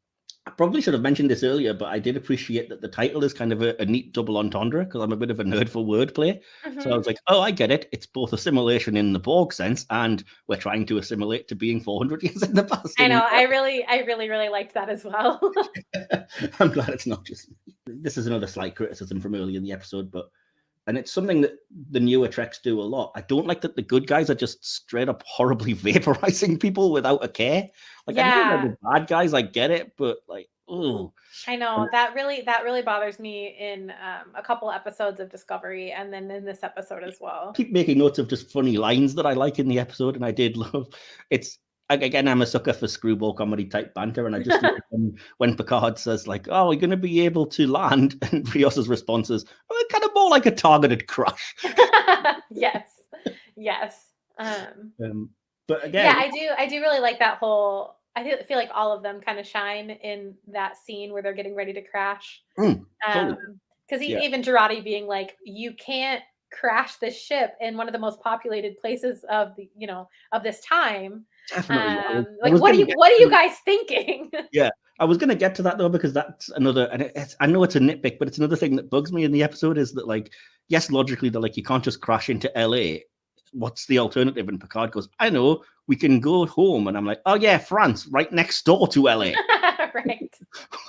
I probably should have mentioned this earlier, but I did appreciate that the title is kind of a neat double entendre because I'm a bit of a nerd for wordplay. So I was like, oh, I get it. It's both assimilation in the Borg sense, and we're trying to assimilate to being 400 years in the past. I know. I really liked that as well. I'm glad it's not just me. This is another slight criticism from earlier in the episode, and it's something that the newer Treks do a lot. I don't like that the good guys are just straight up horribly vaporizing people without a care. Like, I know the bad guys, I get it, but like, oh. I know that really bothers me in a couple episodes of Discovery, and then in this episode as well. I keep making notes of just funny lines that I like in the episode, and I did love it's. Again, I'm a sucker for screwball comedy type banter, and I just when Picard says like, "Oh, we're going to be able to land," and Rios's response is, "Oh, kind of more like a targeted crush." Yes. But again, I do really like that whole. I feel like all of them kind of shine in that scene where they're getting ready to crash. Because even Jordy being like, "You can't crash this ship in one of the most populated places of the of this time." Definitely. What are you guys thinking? Yeah, I was going to get to that though, because that's another, and I know it's a nitpick, but it's another thing that bugs me in the episode is that, like, yes, logically they're like, you can't just crash into LA. What's the alternative? And Picard goes, I know, we can go home. And I'm like, oh yeah, France, right next door to LA. Right.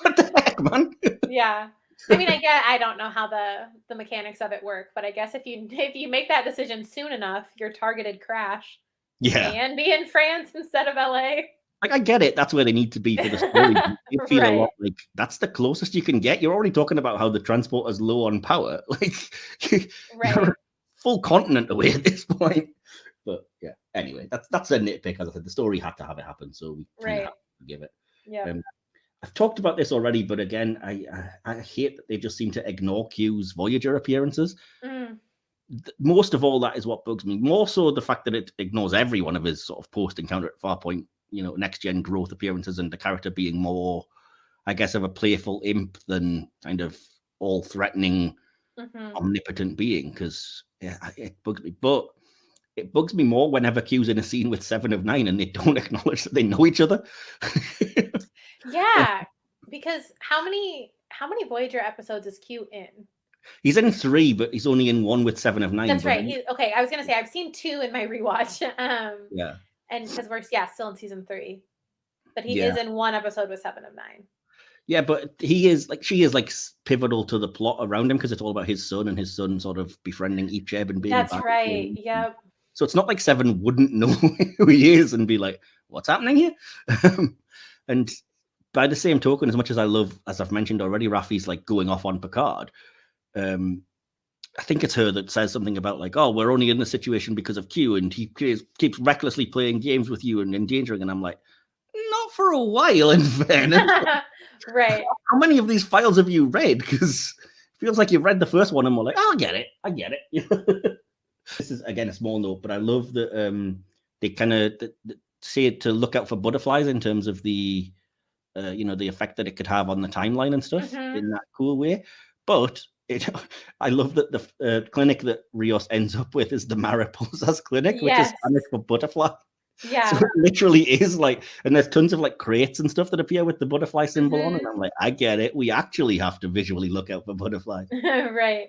What the heck, man? Yeah. I mean, I don't know how the mechanics of it work, but I guess if you make that decision soon enough, your targeted crash can be in France instead of LA. Like, I get it. That's where they need to be for the story. You feel a lot like that's the closest you can get. You're already talking about how the transport is low on power. Like, you're a full continent away at this point. But yeah, anyway, that's a nitpick. As I said, the story had to have it happen, so we kind of have to give it. Yeah. I've talked about this already, but again, I hate that they just seem to ignore Q's Voyager appearances. Most of all, that is what bugs me. More so the fact that it ignores every one of his sort of post-encounter at Farpoint, next gen growth appearances, and the character being more, I guess, of a playful imp than kind of all threatening, omnipotent being. Because it bugs me, but it bugs me more whenever Q's in a scene with 7 of 9 and they don't acknowledge that they know each other. Yeah, because how many Voyager episodes is Q in? He's in 3, but he's only in 1 with 7 of 9. That's right. Okay, I was gonna say I've seen 2 in my rewatch. Yeah, and because we're still in season 3, but he is in 1 episode with 7 of 9. Yeah, but she is pivotal to the plot around him because it's all about his son and his son sort of befriending Icheb and being. That's right. Yep. So it's not like 7 wouldn't know who he is and be like, "What's happening here?" And by the same token, as much as I love, as I've mentioned already, Raffi's like going off on Picard. I think it's her that says something about like, "Oh, we're only in this situation because of Q, and he keeps recklessly playing games with you and endangering." And I'm like, not for a while, in fairness. Right. How many of these files have you read? Because it feels like you've read the first one and we're like, "Oh, I get it. This is, again, a small note, but I love that they kind of say to look out for butterflies in terms of the, the effect that it could have on the timeline and stuff in that cool way. But I love that the clinic that Rios ends up with is the Mariposas clinic, which is Spanish for butterfly. Yeah. So it literally is like, and there's tons of like crates and stuff that appear with the butterfly symbol on it. And I'm like, I get it. We actually have to visually look out for butterflies. Right.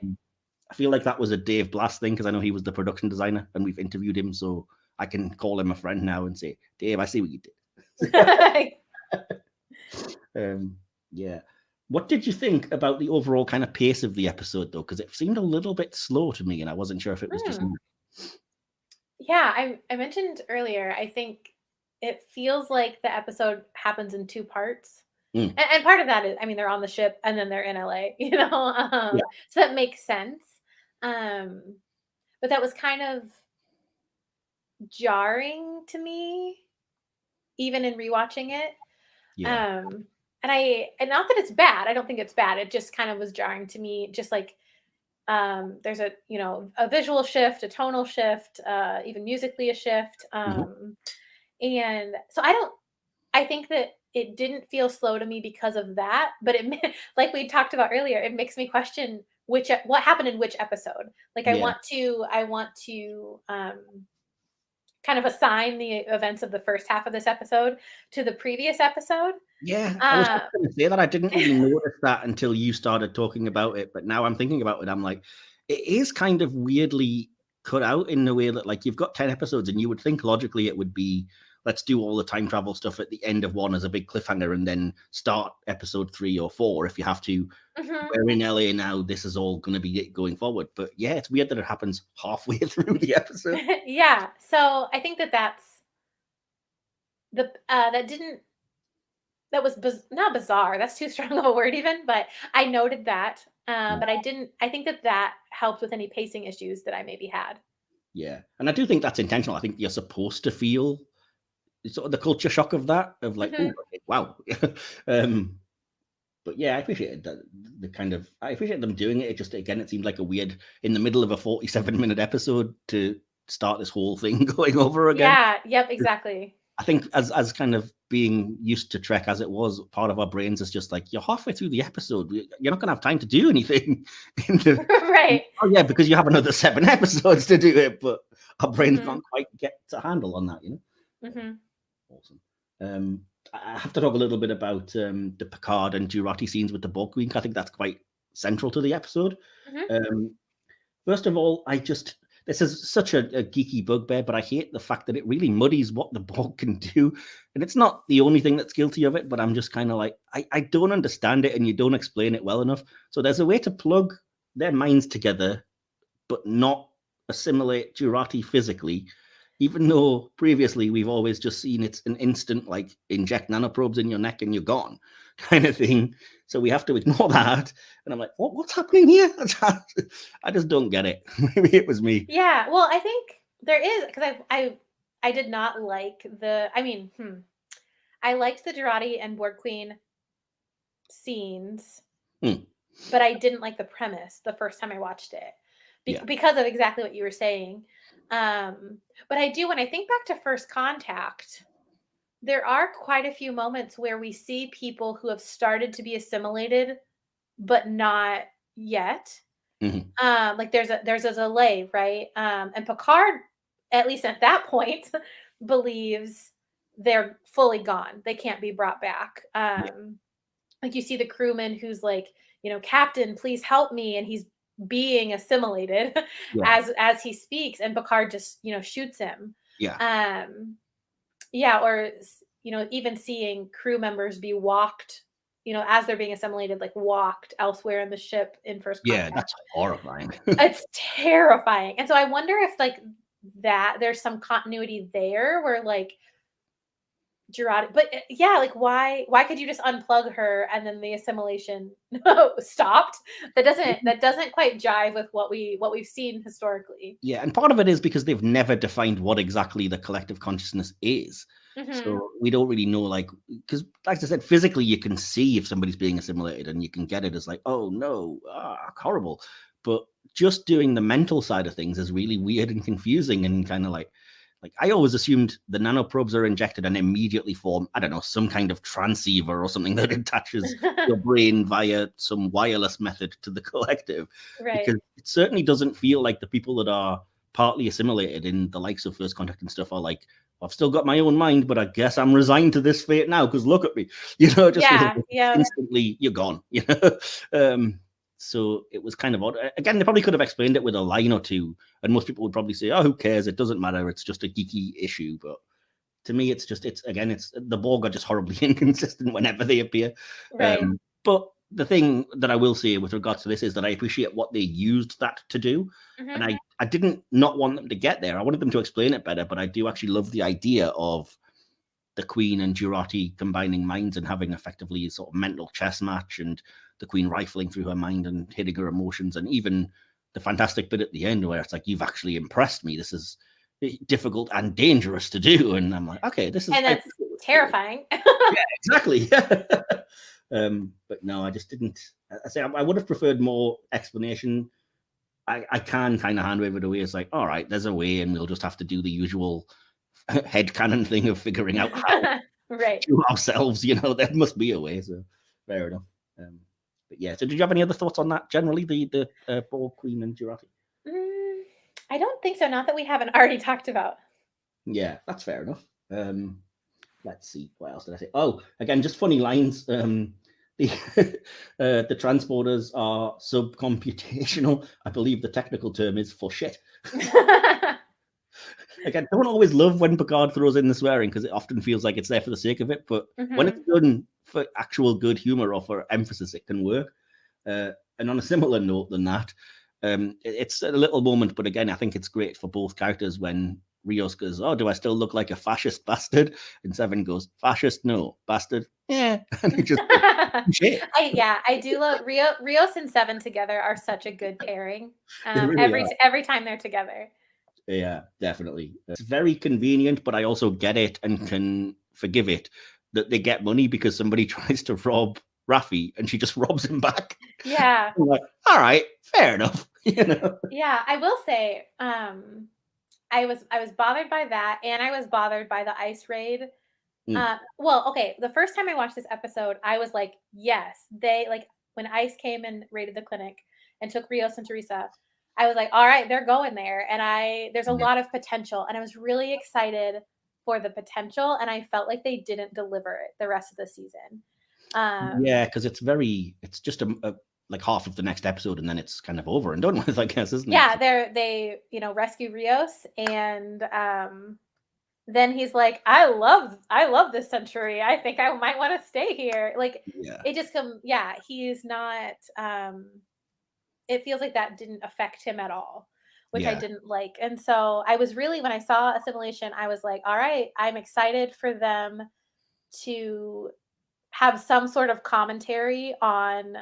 I feel like that was a Dave Blass thing because I know he was the production designer and we've interviewed him, so I can call him a friend now and say, "Dave, I see what you did." Yeah. What did you think about the overall kind of pace of the episode, though? Because it seemed a little bit slow to me, and I wasn't sure if it was just me. Yeah, I mentioned earlier, I think it feels like the episode happens in 2 parts. And part of that is, I mean, they're on the ship and then they're in LA, so that makes sense. But that was kind of jarring to me, even in rewatching it. Yeah. And not that it's bad. I don't think it's bad. It just kind of was jarring to me, just like there's a visual shift, a tonal shift, even musically a shift. And so I think that it didn't feel slow to me because of that, but it, like we talked about earlier, it makes me question what happened in which episode. Like I want to kind of assign the events of the first half of this episode to the previous episode. Yeah, I was just going to say that. I didn't really notice that until you started talking about it, but now I'm thinking about it. I'm like, it is kind of weirdly cut out in the way that, like, you've got 10 episodes and you would think logically it would be, let's do all the time travel stuff at the end of 1 as a big cliffhanger and then start episode 3 or 4 if you have to. We're in LA now. This is all going to be it going forward. But yeah, it's weird that it happens halfway through the episode. Yeah. So I think that was not bizarre. That's too strong of a word even, but I noted that. But I think that helped with any pacing issues that I maybe had. Yeah. And I do think that's intentional. I think you're supposed to feel sort of the culture shock of that, of like, oh, okay, wow. But yeah, I appreciate it. I appreciate them doing it. It just, again, it seemed like a weird, in the middle of a 47-minute episode to start this whole thing going over again. Yeah, yep, exactly. I think as kind of being used to Trek as it was, part of our brains is just like, you're halfway through the episode. You're not going to have time to do anything. Right. Oh, yeah, because you have another 7 episodes to do it, but our brains can't quite get a handle on that, Awesome. I have to talk a little bit about the Picard and Jurati scenes with the Borg Queen. I think that's quite central to the episode. First of all, this is such a geeky bugbear, but I hate the fact that it really muddies what the Borg can do. And it's not the only thing that's guilty of it, but I'm just kind of like, I don't understand it and you don't explain it well enough. So there's a way to plug their minds together, but not assimilate Jurati physically, even though previously we've always just seen it's an instant, like, inject nanoprobes in your neck and you're gone kind of thing. So we have to ignore that. And I'm like, what's happening here? I just don't get it. Maybe it was me. Yeah, well, I think there is, because I did not like I liked the Jurati and Borg Queen scenes, Hmm. but I didn't like the premise the first time I watched it because of exactly what you were saying. But I do, when I think back to First Contact, there are quite a few moments where we see people who have started to be assimilated, but not yet. Like there's a delay, right? And Picard, at least at that point, believes they're fully gone. They can't be brought back. Like you see the crewman who's like, Captain, please help me, and he's being assimilated as he speaks, and Picard just shoots him. Or even seeing crew members be walked, as they're being assimilated, like walked elsewhere in the ship in First Contact. Yeah, that's horrifying. It's terrifying. And so I wonder if like that there's some continuity there where like Gerard, but like why could you just unplug her and then the assimilation stopped? That doesn't quite jive with what we've seen historically. Yeah, and part of it is because they've never defined what exactly the collective consciousness is. So we don't really know, like, because like I said, physically you can see if somebody's being assimilated and you can get it as like, oh no, horrible. But just doing the mental side of things is really weird and confusing, and kind of like I always assumed the nanoprobes are injected and immediately form, I don't know, some kind of transceiver or something that attaches your brain via some wireless method to the collective. Right. Because it certainly doesn't feel like the people that are partly assimilated in the likes of First Contact and stuff are like, I've still got my own mind, but I guess I'm resigned to this fate now because look at me. Just instantly you're gone. So it was kind of odd. Again, they probably could have explained it with a line or two, and most people would probably say, oh, who cares? It doesn't matter. It's just a geeky issue. But to me, it's the Borg are just horribly inconsistent whenever they appear. Right. But the thing that I will say with regards to this is that I appreciate what they used that to do. And I didn't not want them to get there. I wanted them to explain it better, but I do actually love the idea of the Queen and Jurati combining minds and having effectively a sort of mental chess match, and the Queen rifling through her mind and hitting her emotions, and even the fantastic bit at the end where it's like, you've actually impressed me. This is difficult and dangerous to do. And I'm like, okay, this is... And that's terrifying. Yeah, exactly. But no, I just didn't... I would have preferred more explanation. I can kind of hand wave it away. It's like, all right, there's a way, and we'll just have to do the usual headcanon thing of figuring out how to ourselves, there must be a way. So fair enough. But yeah, so did you have any other thoughts on that generally, the Borg, Queen, and Jurati? I don't think so. Not that we haven't already talked about. Yeah, that's fair enough. Let's see. What else did I say? Oh, again, just funny lines. The transporters are subcomputational. I believe the technical term is for shit. Again, I don't always love when Picard throws in the swearing because it often feels like it's there for the sake of it. But when it's done for actual good humor or for emphasis, it can work. And on a similar note than that, it's a little moment, but again, I think it's great for both characters when Rios goes, oh, do I still look like a fascist bastard? And Seven goes, fascist? No. Bastard? Yeah. And he just shit. I do love Rios and Seven together are such a good pairing. Really every time they're together. Yeah, definitely. It's very convenient, but I also get it and can forgive it that they get money because somebody tries to rob Raffi and she just robs him back. Yeah. I'm like, all right, fair enough. Yeah, I will say, I was bothered by that, and I was bothered by the ICE raid. Well, okay, the first time I watched this episode, I was like, yes, they like when ICE came and raided the clinic and took Rios and Teresa. I was like, all right, they're going there. And there's a lot of potential. And I was really excited for the potential. And I felt like they didn't deliver it the rest of the season. Yeah, because it's just like half of the next episode and then it's kind of over and done with, I guess, isn't it? Yeah, they rescue Rios. And then he's like, I love this century. I think I might want to stay here. Like, it just he's not... it feels like that didn't affect him at all, which I didn't like. And so I was really, when I saw Assimilation, I was like, all right, I'm excited for them to have some sort of commentary on,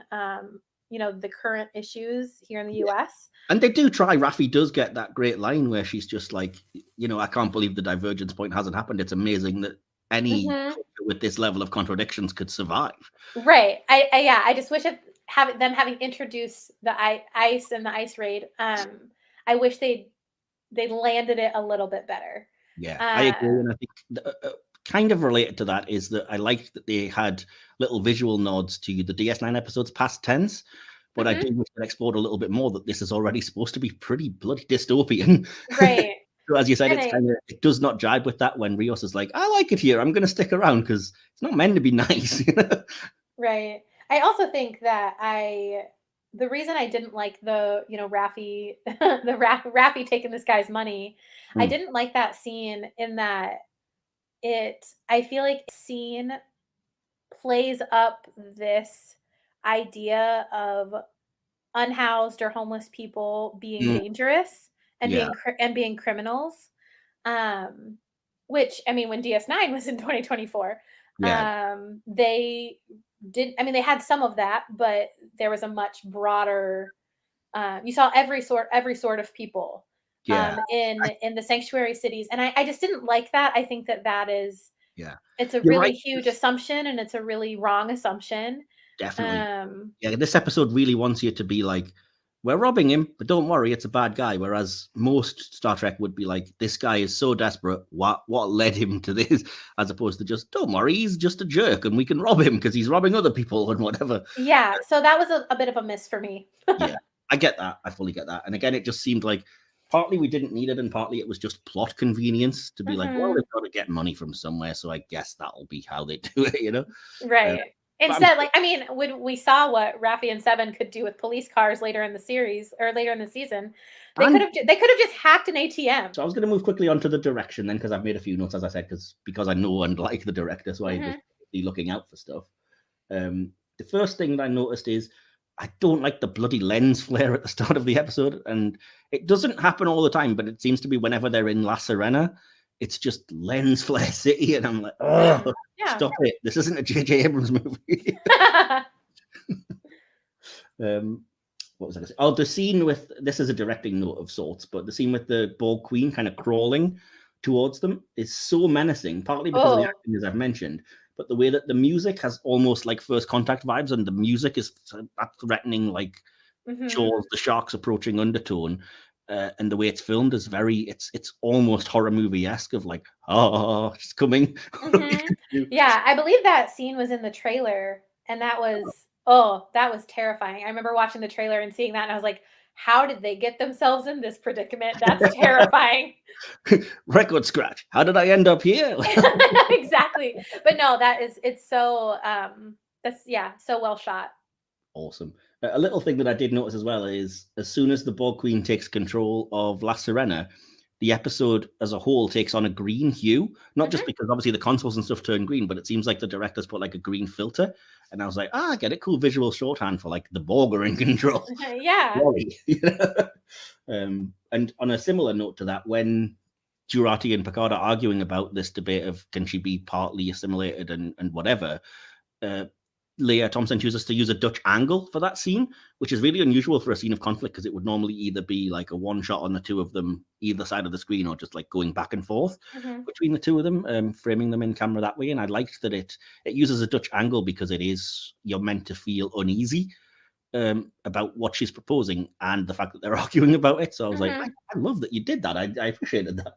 the current issues here in the US. And they do try. Raffi does get that great line where she's just like, I can't believe the divergence point hasn't happened. It's amazing that any with this level of contradictions could survive. Right. I just wish of having introduced the ice and the ice raid. I wish they landed it a little bit better. Yeah, I agree, and I think kind of related to that is that I liked that they had little visual nods to the DS9 episodes past tense, but I do wish they explored a little bit more that this is already supposed to be pretty bloody dystopian. Right. So as you said, it does not jibe with that when Rios is like, I like it here, I'm going to stick around because it's not meant to be nice. Right. I also think that the reason I didn't like the, Raffi, Raffi taking this guy's money, I didn't like that scene in that I feel like scene plays up this idea of unhoused or homeless people being dangerous and being criminals. Which, I mean, when DS9 was in 2024, they had some of that, but there was a much broader, you saw every sort of people in the sanctuary cities. And I just didn't like that. I think that is, it's a really huge assumption, and it's a really wrong assumption. Definitely. This episode really wants you to be like, we're robbing him, but don't worry, it's a bad guy. Whereas most Star Trek would be like, this guy is so desperate. What led him to this? As opposed to just, don't worry, he's just a jerk and we can rob him because he's robbing other people and whatever. Yeah, so that was a bit of a miss for me. Yeah, I get that. I fully get that. And again, it just seemed like partly we didn't need it and partly it was just plot convenience to be like, well, they've got to get money from somewhere, so I guess that'll be how they do it, Right. Instead, when we saw what Raffi and Seven could do with police cars later in the series or later in the season, they could have just hacked an ATM. So I was going to move quickly onto the direction then, because I've made a few notes, as I said, because I know and like the director, so I just be looking out for stuff. The first thing that I noticed is I don't like the bloody lens flare at the start of the episode, and it doesn't happen all the time, but it seems to be whenever they're in La Sirena, it's just lens flare city, and I'm like, oh, stop it! This isn't a J.J. Abrams movie. What was I going to say? Oh, the scene with this is a directing note of sorts, but the scene with the Borg Queen kind of crawling towards them is so menacing. Partly because of the acting, as I've mentioned, but the way that the music has almost like First Contact vibes, and the music is that threatening, like Jaws, the sharks approaching undertone. And the way it's filmed is it's almost horror movie-esque of like, oh, it's coming. Yeah, I believe that scene was in the trailer, and that was terrifying. I remember watching the trailer and seeing that, and I was like, how did they get themselves in this predicament? That's terrifying. Record scratch. How did I end up here? Exactly. But no, it's so so well shot. Awesome. A little thing that I did notice as well is as soon as the Borg Queen takes control of La Sirena, the episode as a whole takes on a green hue, not just because obviously the consoles and stuff turn green, but it seems like the directors put like a green filter. And I was like, I get it. Cool visual shorthand for like the Borg are in control. Yeah. And on a similar note to that, when Jurati and Picard are arguing about this debate of can she be partly assimilated and whatever, Leah Thompson chooses to use a Dutch angle for that scene, which is really unusual for a scene of conflict because it would normally either be like a one shot on the two of them either side of the screen or just like going back and forth between the two of them, framing them in camera that way. And I liked that it uses a Dutch angle because you're meant to feel uneasy about what she's proposing and the fact that they're arguing about it. So I was like, I love that you did that. I appreciated that.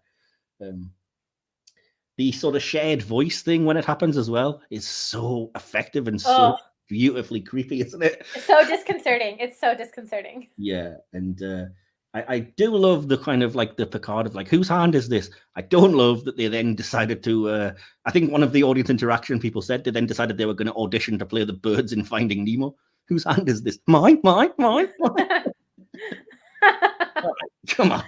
The sort of shared voice thing when it happens as well is so effective and so beautifully creepy, isn't it? It's so disconcerting. It's so disconcerting. Yeah, and I do love the kind of like the Picard of like, whose hand is this? I don't love that they then decided to, I think one of the audience interaction people said they then decided they were going to audition to play the birds in Finding Nemo. Whose hand is this? Mine. All right, come on.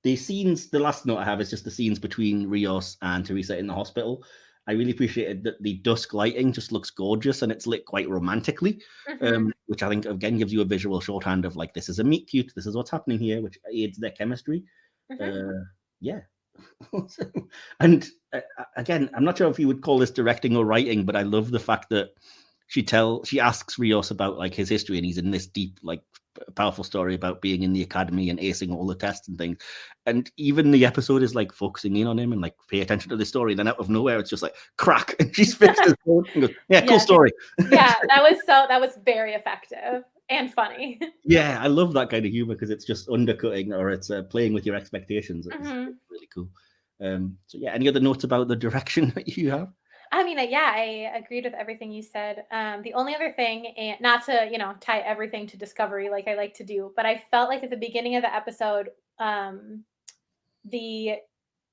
The last note I have is just the scenes between Rios and Teresa in the hospital. I really appreciated that the dusk lighting just looks gorgeous and it's lit quite romantically, which I think, again, gives you a visual shorthand of like, this is a meet cute, this is what's happening here, which aids their chemistry. Yeah. And again, I'm not sure if you would call this directing or writing, but I love the fact that she asks Rios about like his history and he's in this deep like powerful story about being in the academy and acing all the tests and things. And even the episode is like focusing in on him and like pay attention to the story. And then out of nowhere, it's just like crack, and she's fixed his phone and goes, yeah, cool story. Yeah, that was very effective and funny. Yeah, I love that kind of humor because it's just undercutting, or it's playing with your expectations. It's really cool. So yeah, any other notes about the direction that you have? I mean, yeah, I agreed with everything you said. The only other thing, and not to, tie everything to Discovery like I like to do, but I felt like at the beginning of the episode, the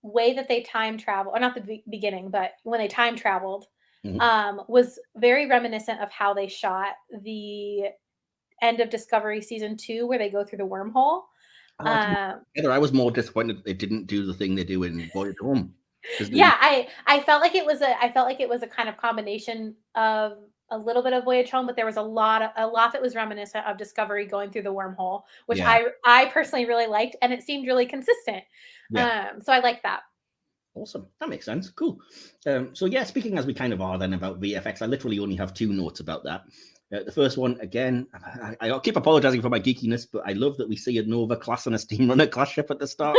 way that they time travel, or not the beginning, but when they time traveled, was very reminiscent of how they shot the end of Discovery season 2, where they go through the wormhole. I was more disappointed that they didn't do the thing they do in Voyage Home. Yeah, I felt like it was a kind of combination of a little bit of Voyage Home, but there was a lot that was reminiscent of Discovery going through the wormhole, which I personally really liked, and it seemed really consistent. So I like that. Awesome. That makes sense. Cool. So yeah, speaking as we kind of are then about VFX, I literally only have 2 notes about that. The first one, again, I keep apologizing for my geekiness, but I love that we see a Nova class and a Steamrunner class ship at the start.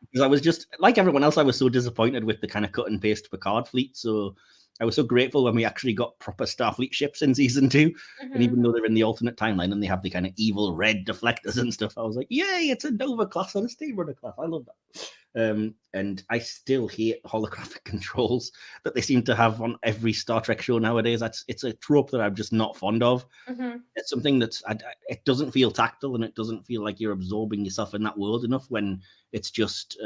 Because I was just, like everyone else, I was so disappointed with the kind of cut and paste Picard fleet. So I was so grateful when we actually got proper Starfleet ships in season 2. And even though they're in the alternate timeline and they have the kind of evil red deflectors and stuff, I was like, yay, it's a Nova class and a Steamrunner class. I love that. And I still hate holographic controls that they seem to have on every Star Trek show nowadays. It's a trope that I'm just not fond of. It's something that's it doesn't feel tactile, and it doesn't feel like you're absorbing yourself in that world enough when it's just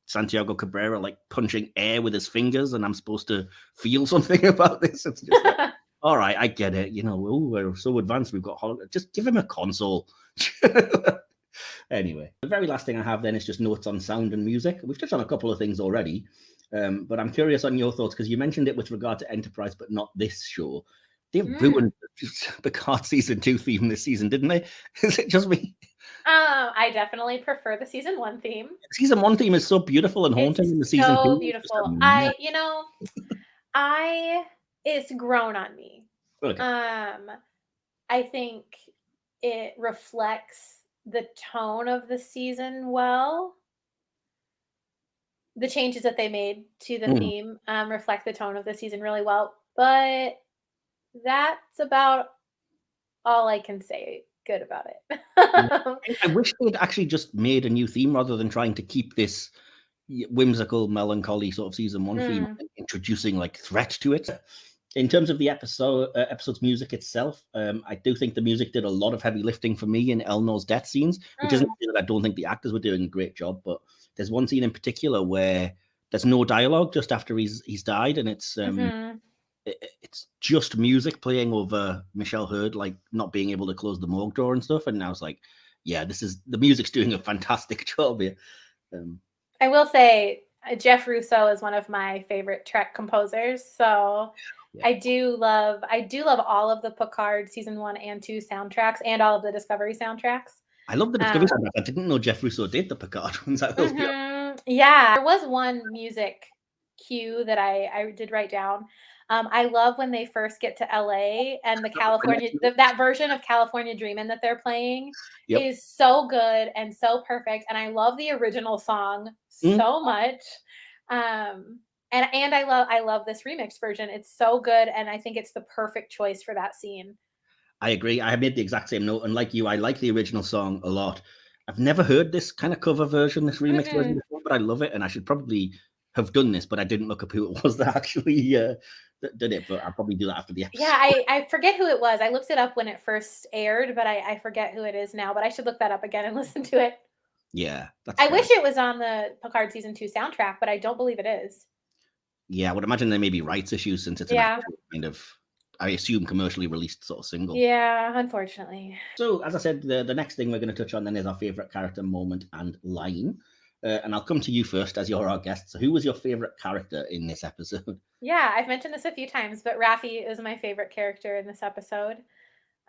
Santiago Cabrera like punching air with his fingers, and I'm supposed to feel something about this. It's just like, all right, I get it. We're so advanced. We've got just give him a console. Anyway, the very last thing I have then is just notes on sound and music. We've touched on a couple of things already, but I'm curious on your thoughts because you mentioned it with regard to Enterprise, but not this show. They ruined the Picard season 2 theme this season, didn't they? Is it just me? I definitely prefer the season 1 theme. Season 1 theme is so beautiful and haunting, and the season 2 so beautiful. It's grown on me. Okay. I think it reflects the tone of the season well. The changes that they made to the theme reflect the tone of the season really well, but that's about all I can say good about it. I wish they'd actually just made a new theme rather than trying to keep this whimsical, melancholy sort of season 1 theme and introducing like threat to it. In terms of the episode's music itself, I do think the music did a lot of heavy lifting for me in Elnor's death scenes, which isn't that I don't think the actors were doing a great job, but there's one scene in particular where there's no dialogue just after he's died, and it's just music playing over Michelle Hurd like not being able to close the morgue door and stuff, and I was like, yeah, the music's doing a fantastic job here. I will say Jeff Russo is one of my favorite Trek composers, so I do love all of the Picard season 1 and 2 soundtracks and all of the Discovery soundtracks. I love the Discovery soundtrack. I didn't know Jeff Russo did the Picard ones. Yeah, there was one music cue that I did write down. I love when they first get to LA and the California, that version of California Dreamin' that they're playing is so good and so perfect. And I love the original song so much. And I love this remix version. It's so good, and I think it's the perfect choice for that scene. I agree. I made the exact same note, and like you, I like the original song a lot. I've never heard this kind of cover version, this remix version before, but I love it, and I should probably have done this, but I didn't look up who it was that actually did it, but I'll probably do that after the episode. Yeah, I forget who it was. I looked it up when it first aired, but I forget who it is now, but I should look that up again and listen to it. Yeah. I wish it was on the Picard season 2 soundtrack, but I don't believe it is. Yeah, I would imagine there may be rights issues since it's an actual kind of, I assume, commercially released sort of single. Yeah, unfortunately. So, as I said, the next thing we're going to touch on then is our favorite character moment and line. And I'll come to you first as you're our guest. So who was your favorite character in this episode? Yeah, I've mentioned this a few times, but Raffi is my favorite character in this episode.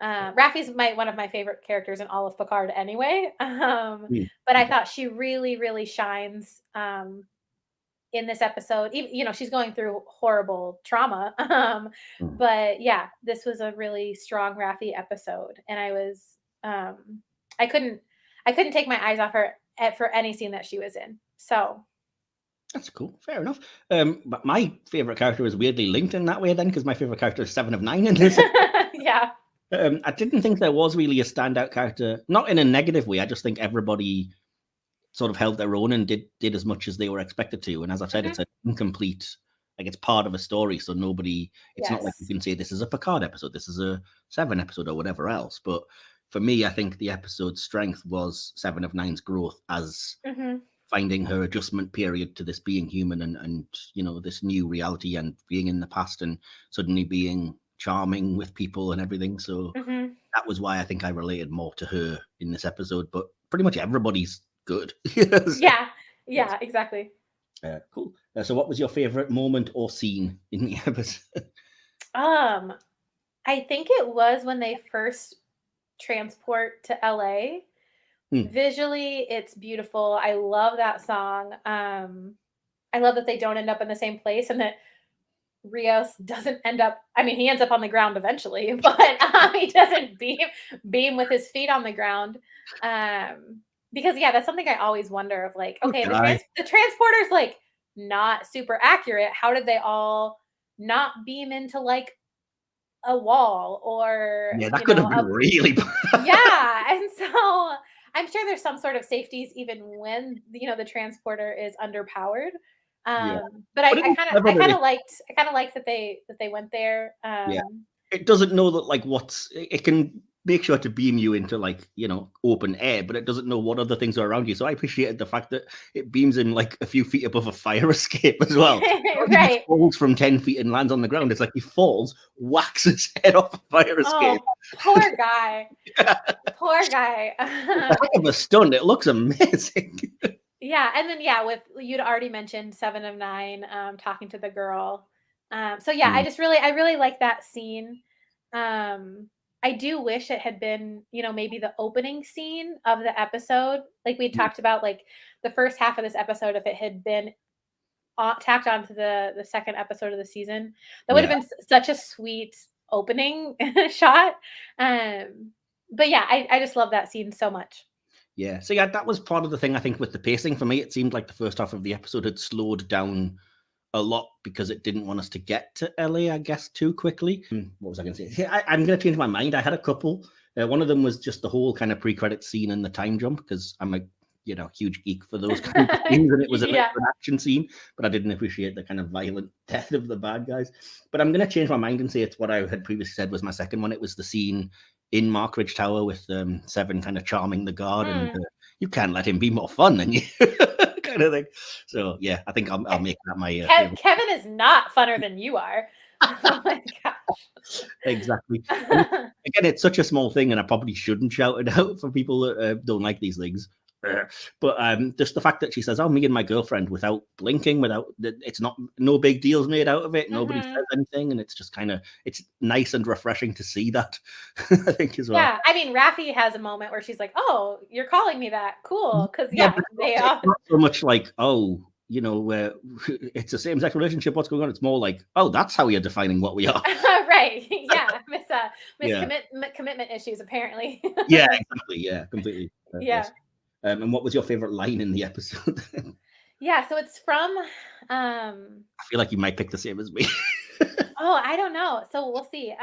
Raffi's one of my favorite characters in all of Picard anyway. But I thought she really, really shines in this episode. Even, she's going through horrible trauma. But yeah, this was a really strong Raffi episode. And I was I couldn't take my eyes off her for any scene that she was in. So that's cool. Fair enough. But my favorite character is weirdly linked in that way then, because my favorite character is 7 of 9 in this. Yeah. I didn't think there was really a standout character, not in a negative way. I just think everybody sort of held their own and did as much as they were expected to. And as I've said, it's an incomplete, like, it's part of a story. So nobody, it's not like you can say this is a Picard episode, this is a 7 episode or whatever else. But for me, I think the episode's strength was 7 of 9's growth as finding her adjustment period to this being human and you know, this new reality and being in the past and suddenly being charming with people and everything. So that was why I think I related more to her in this episode. But pretty much everybody's good. Yeah, exactly. Cool. So what was your favorite moment or scene in the episode? I think it was when they first transport to LA. Visually, it's beautiful. I love that song. I love that they don't end up in the same place and that Rios doesn't end up, I mean, he ends up on the ground eventually, but he doesn't beam with his feet on the ground. Because that's something I always wonder of, like, okay, the transporter's like not super accurate. How did they all not beam into like a wall or that could have been really bad. And so I'm sure there's some sort of safeties even when the transporter is underpowered. But I kind of liked that they went there. It doesn't know that, like, it can make sure to beam you into, like, open air, but it doesn't know what other things are around you. So I appreciated the fact that it beams in like a few feet above a fire escape as well. Right. He falls from 10 feet and lands on the ground. It's like he falls, whacks his head off a fire escape. Poor guy. Poor guy. Heck of a stunt. It looks amazing. Yeah, and then with you'd already mentioned 7 of 9 talking to the girl. So I really like that scene. I do wish it had been, maybe the opening scene of the episode. Like we talked about, like the first half of this episode, if it had been tacked onto the second episode of the season, that would have been such a sweet opening shot. But I just love that scene so much. Yeah. So that was part of the thing, I think, with the pacing. For me, it seemed like the first half of the episode had slowed down a lot because it didn't want us to get to LA, I guess, too quickly. What was I going to say? I'm going to change my mind. I had a couple. One of them was just the whole kind of pre-credit scene and the time jump, because I'm a huge geek for those kind of things, and it was a bit of an action scene, but I didn't appreciate the kind of violent death of the bad guys. But I'm going to change my mind and say it's what I had previously said was my second one. It was the scene in Markridge Tower with 7 kind of charming the guard, and you can't let him be more fun than you. Kind of thing. So I think I'll make that my Kevin is not funner than you are. Oh my gosh. Exactly. Again, it's such a small thing, and I probably shouldn't shout it out for people that don't like these things. But just the fact that she says, "Oh, me and my girlfriend," without blinking, it's no big deals made out of it. Nobody says anything, and it's just it's nice and refreshing to see that. I think as well. Yeah, I mean, Raffi has a moment where she's like, "Oh, you're calling me that? Cool." Because they are not so much like, "Oh, it's a same-sex relationship. What's going on?" It's more like, "Oh, that's how you're defining what we are." Right. Yeah. Miss commitment issues, apparently. Yeah. Exactly. Yeah. Completely. Yeah. And what was your favorite line in the episode? So it's from I feel like you might pick the same as me. Oh, I don't know. So we'll see.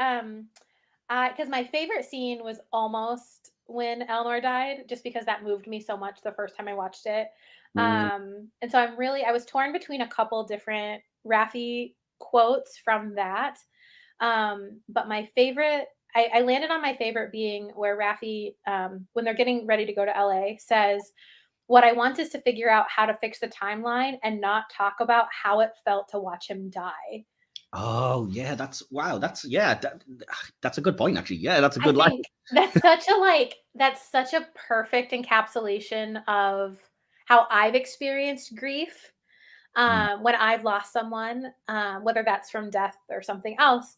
Because my favorite scene was almost when Elnor died, just because that moved me so much the first time I watched it. And so I was torn between a couple different Raffi quotes from that. But my favorite, I landed on my favorite being where Raffi, when they're getting ready to go to LA, says, "What I want is to figure out how to fix the timeline and not talk about how it felt to watch him die." Oh yeah, that's a good point, actually. Yeah, that's a good line. That's such a perfect encapsulation of how I've experienced grief when I've lost someone, whether that's from death or something else.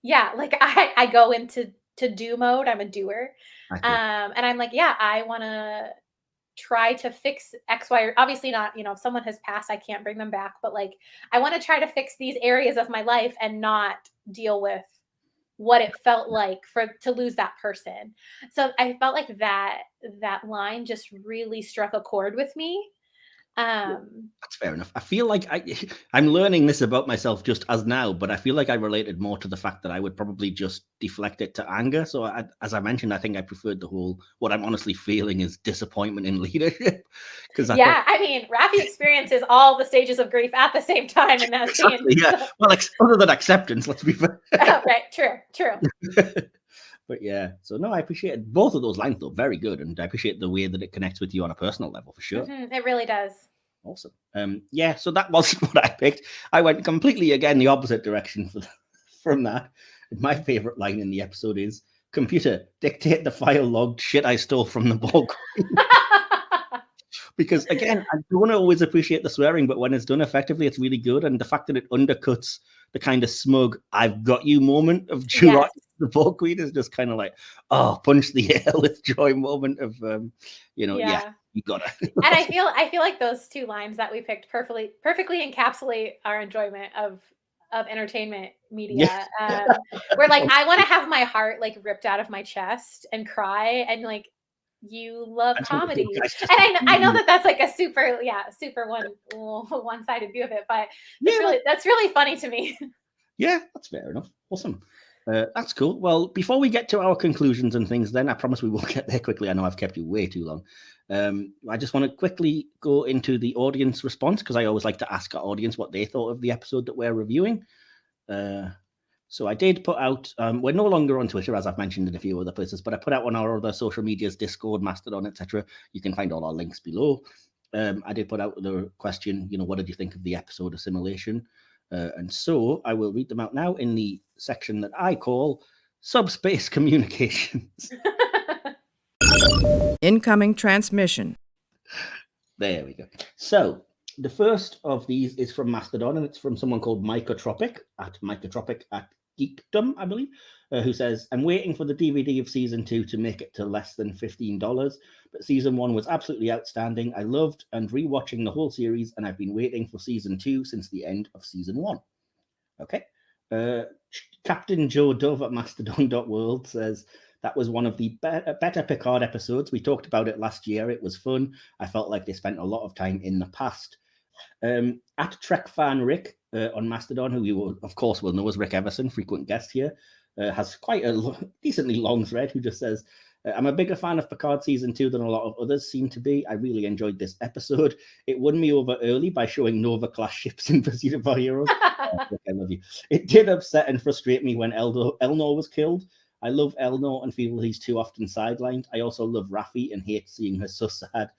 Like I go into do mode. I'm a doer. And I'm like, I want to try to fix X, Y, or obviously not, if someone has passed, I can't bring them back, but like, I want to try to fix these areas of my life and not deal with what it felt like to lose that person. So I felt like that line just really struck a chord with me. That's fair enough. I feel like I'm learning this about myself just as now, but I feel like I related more to the fact that I would probably just deflect it to anger. So as I mentioned, I think I preferred the whole, what I'm honestly feeling is disappointment in leadership. Because I mean, Raffi experiences all the stages of grief at the same time in that scene. Exactly, yeah. Well, other than acceptance, let's be fair. Right, true. But yeah, so no, I appreciate both of those lines though, very good, and I appreciate the way that it connects with you on a personal level for sure. It really does. Awesome. Yeah, so that wasn't what I picked. I went completely again the opposite direction from that. And my favorite line in the episode is, "Computer, dictate the file logged shit I stole from the Borg." Because again, I don't always appreciate the swearing, but when it's done effectively, it's really good. And the fact that it undercuts the kind of smug "I've got you" moment of Jordy, the Borg Queen, is just kind of like, oh, punch the air with joy moment of yeah, you got it. And I feel like those two lines that we picked perfectly encapsulate our enjoyment of entertainment media. Where like I want to have my heart like ripped out of my chest and cry, and like you love comedy, and I know that that's like a super one-sided view of it, but that's really funny to me. Yeah, that's fair enough. Awesome. That's cool. Well, before we get to our conclusions and things, then I promise we will get there quickly. I know I've kept you way too long. I just want to quickly go into the audience response, because I always like to ask our audience what they thought of the episode that we're reviewing. So I did put out, we're no longer on Twitter, as I've mentioned in a few other places, but I put out on our other social medias, Discord, Mastodon, etc. You can find all our links below. I did put out the question, what did you think of the episode Assimilation? And so I will read them out now in the section that I call Subspace Communications. Incoming transmission. There we go. So the first of these is from Mastodon, and it's from someone called Mycotropic at Geekdom, I believe, who says, "I'm waiting for the DVD of season 2 to make it to less than $15, but season 1 was absolutely outstanding. I loved and rewatching the whole series, and I've been waiting for season 2 since the end of season 1. Okay. Captain Joe Dove at Mastodon.world says, "That was one of the better Picard episodes. We talked about it last year. It was fun. I felt like they spent a lot of time in the past." At Trek Fan Rick on Mastodon, who you of course will know as Rick Everson, frequent guest here, has quite a decently long thread, who just says, "I'm a bigger fan of Picard season 2 than a lot of others seem to be. I really enjoyed this episode. It won me over early by showing Nova-class ships in pursuit of our heroes." Rick, I love you. "It did upset and frustrate me when Elnor was killed. I love Elnor and feel he's too often sidelined. I also love Raffi and hate seeing her so sad.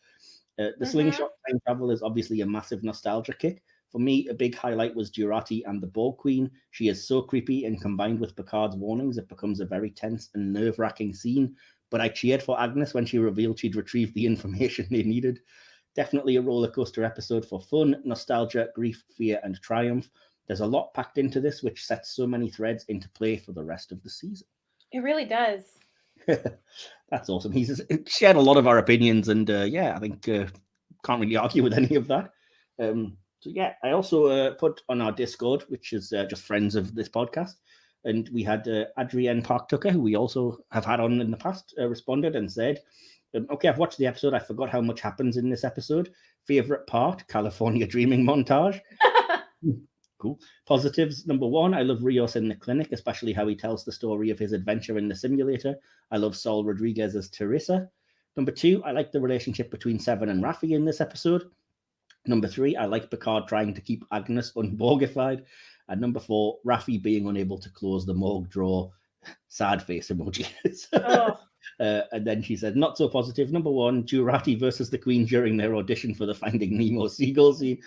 The slingshot time travel is obviously a massive nostalgia kick. For me, a big highlight was Jurati and the Borg Queen. She is so creepy, and combined with Picard's warnings, it becomes a very tense and nerve-wracking scene. But I cheered for Agnes when she revealed she'd retrieved the information they needed. Definitely a roller coaster episode for fun, nostalgia, grief, fear, and triumph. There's a lot packed into this, which sets so many threads into play for the rest of the season." It really does. That's awesome. He's shared a lot of our opinions, and I think can't really argue with any of that. So yeah, I also put on our Discord, which is just friends of this podcast, and we had Adrienne Park Tucker, who we also have had on in the past, responded and said, "Okay, I've watched the episode. I forgot how much happens in this episode. Favorite part, California dreaming montage." Cool. Positives. Number 1, I love Rios in the clinic, especially how he tells the story of his adventure in the simulator. I love Sol Rodriguez as Teresa. Number 2, I like the relationship between Seven and Raffi in this episode. Number 3, I like Picard trying to keep Agnes unborgified. And number 4, Raffi being unable to close the morgue drawer. Sad face emoji. And then she said, not so positive. Number 1, Jurati versus the Queen during their audition for the Finding Nemo seagull scene.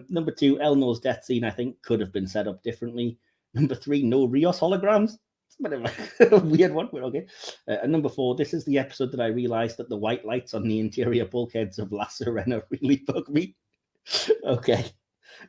Number 2, Elnor's death scene, I think, could have been set up differently. Number 3, no Rios holograms. It's a bit of a weird one, but okay. And number 4, this is the episode that I realized that the white lights on the interior bulkheads of La Sirena really bug me. Okay.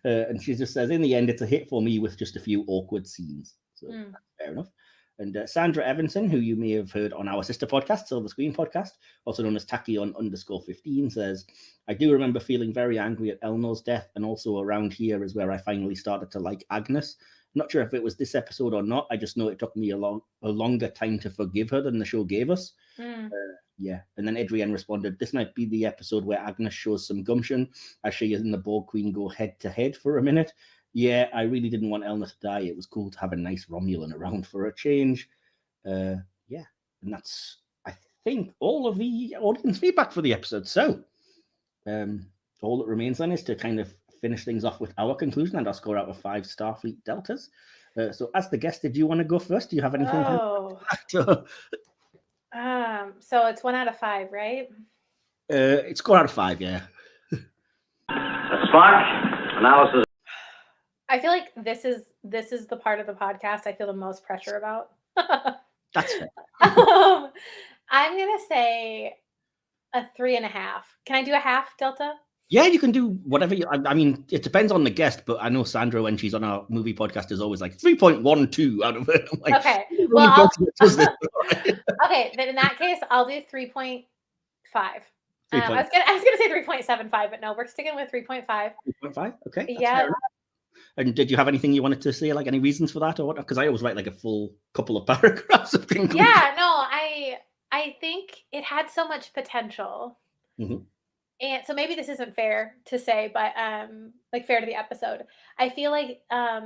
And she just says, in the end, it's a hit for me with just a few awkward scenes. So that's fair enough. And Sandra Evanson, who you may have heard on our sister podcast, Silver Screen Podcast, also known as Tachyon_15, says, I do remember feeling very angry at Elnor's death, and also around here is where I finally started to like Agnes. Not sure if it was this episode or not. I just know it took me a longer time to forgive her than the show gave us. Yeah. And then Adrienne responded, this might be the episode where Agnes shows some gumption as she and the Borg Queen go head to head for a minute. Yeah, I really didn't want Elna to die. It was cool to have a nice Romulan around for a change. Yeah. And that's, I think, all of the audience feedback for the episode. So all that remains then is to kind of finish things off with our conclusion and our score out of 5 Starfleet Deltas. So as the guest, did you want to go first? Do you have anything to so it's 1 out of 5, right? It's score out of 5, yeah. Spark analysis. I feel like this is the part of the podcast I feel the most pressure about. That's fair. I'm gonna say a 3.5. Can I do a half Delta? Yeah, you can do whatever you. I mean, it depends on the guest, but I know Sandra, when she's on our movie podcast, is always like 3.12 out of it. I'm like, okay. Well, okay. Then in that case, I'll do 3.5. I was gonna say 3.75, but no, we're sticking with 3.5. 3.5. Okay. Yeah. And did you have anything you wanted to say, like any reasons for that or what? Because I always write like a full couple of paragraphs of conclusion. Yeah. No, I think it had so much potential. Mm-hmm. And so maybe this isn't fair to say, but like fair to the episode. I feel like I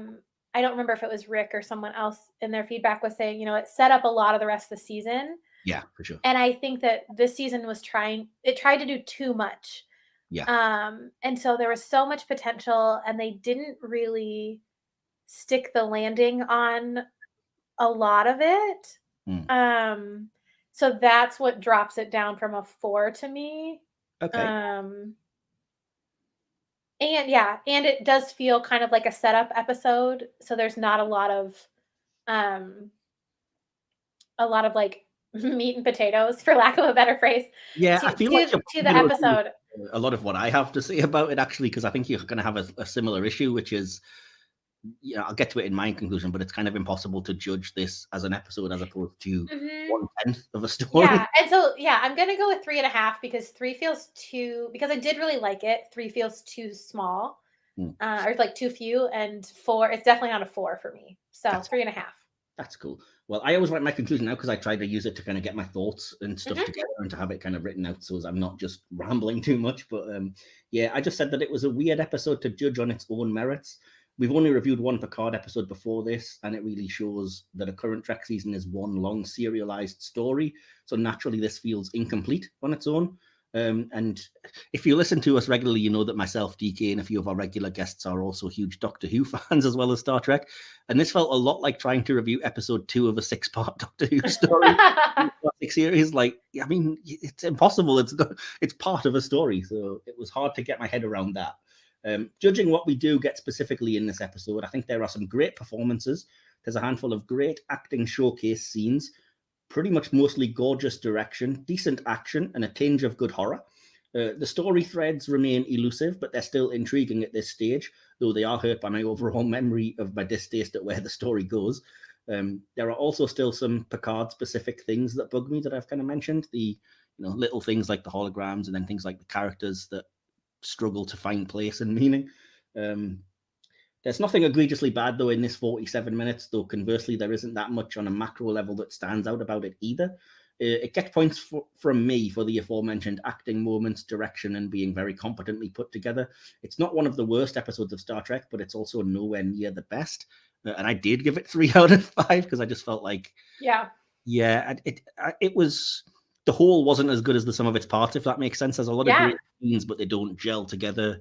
don't remember if it was Rick or someone else in their feedback was saying, it set up a lot of the rest of the season. Yeah, for sure. And I think that this season tried to do too much. Yeah. And so there was so much potential and they didn't really stick the landing on a lot of it. So that's what drops it down from a 4 to me. Okay. And it does feel kind of like a setup episode. So there's not a lot of like meat and potatoes, for lack of a better phrase. Yeah, I feel like to the episode. A lot of what I have to say about it, actually, because I think you're going to have a similar issue, which is, I'll get to it in my conclusion, but it's kind of impossible to judge this as an episode as opposed to 1/10 of a story. Yeah, and so I'm gonna go with 3.5 because 3 feels too. Because I did really like it. 3 feels too small, or like too few, and 4. It's definitely not a 4 for me. So 3.5. That's cool. Well, I always write my conclusion now because I try to use it to kind of get my thoughts and stuff together and to have it kind of written out so as I'm not just rambling too much. But yeah, I just said that it was a weird episode to judge on its own merits. We've only reviewed one Picard episode before this, and it really shows that a current Trek season is one long serialized story. So naturally, this feels incomplete on its own. And if you listen to us regularly, you know that myself, DK, and a few of our regular guests are also huge Doctor Who fans as well as Star Trek. And this felt a lot like trying to review episode 2 of a 6-part Doctor Who story. Classic series. Like, I mean, it's impossible. It's part of a story. So it was hard to get my head around that. Judging what we do get specifically in this episode, I think there are some great performances. There's a handful of great acting showcase scenes, pretty much mostly gorgeous direction, decent action, and a tinge of good horror. The story threads remain elusive, but they're still intriguing at this stage, though they are hurt by my overall memory of my distaste at where the story goes. There are also still some Picard-specific things that bug me that I've kind of mentioned. The little things like the holograms and then things like the characters that struggle to find place and meaning. There's nothing egregiously bad, though, in this 47 minutes, though conversely, there isn't that much on a macro level that stands out about it either. It gets points from me for the aforementioned acting moments, direction, and being very competently put together. It's not one of the worst episodes of Star Trek, but it's also nowhere near the best. And I did give it 3 out of 5 because I just felt like... it was... The whole wasn't as good as the sum of its parts, if that makes sense. There's a lot of great scenes, but they don't gel together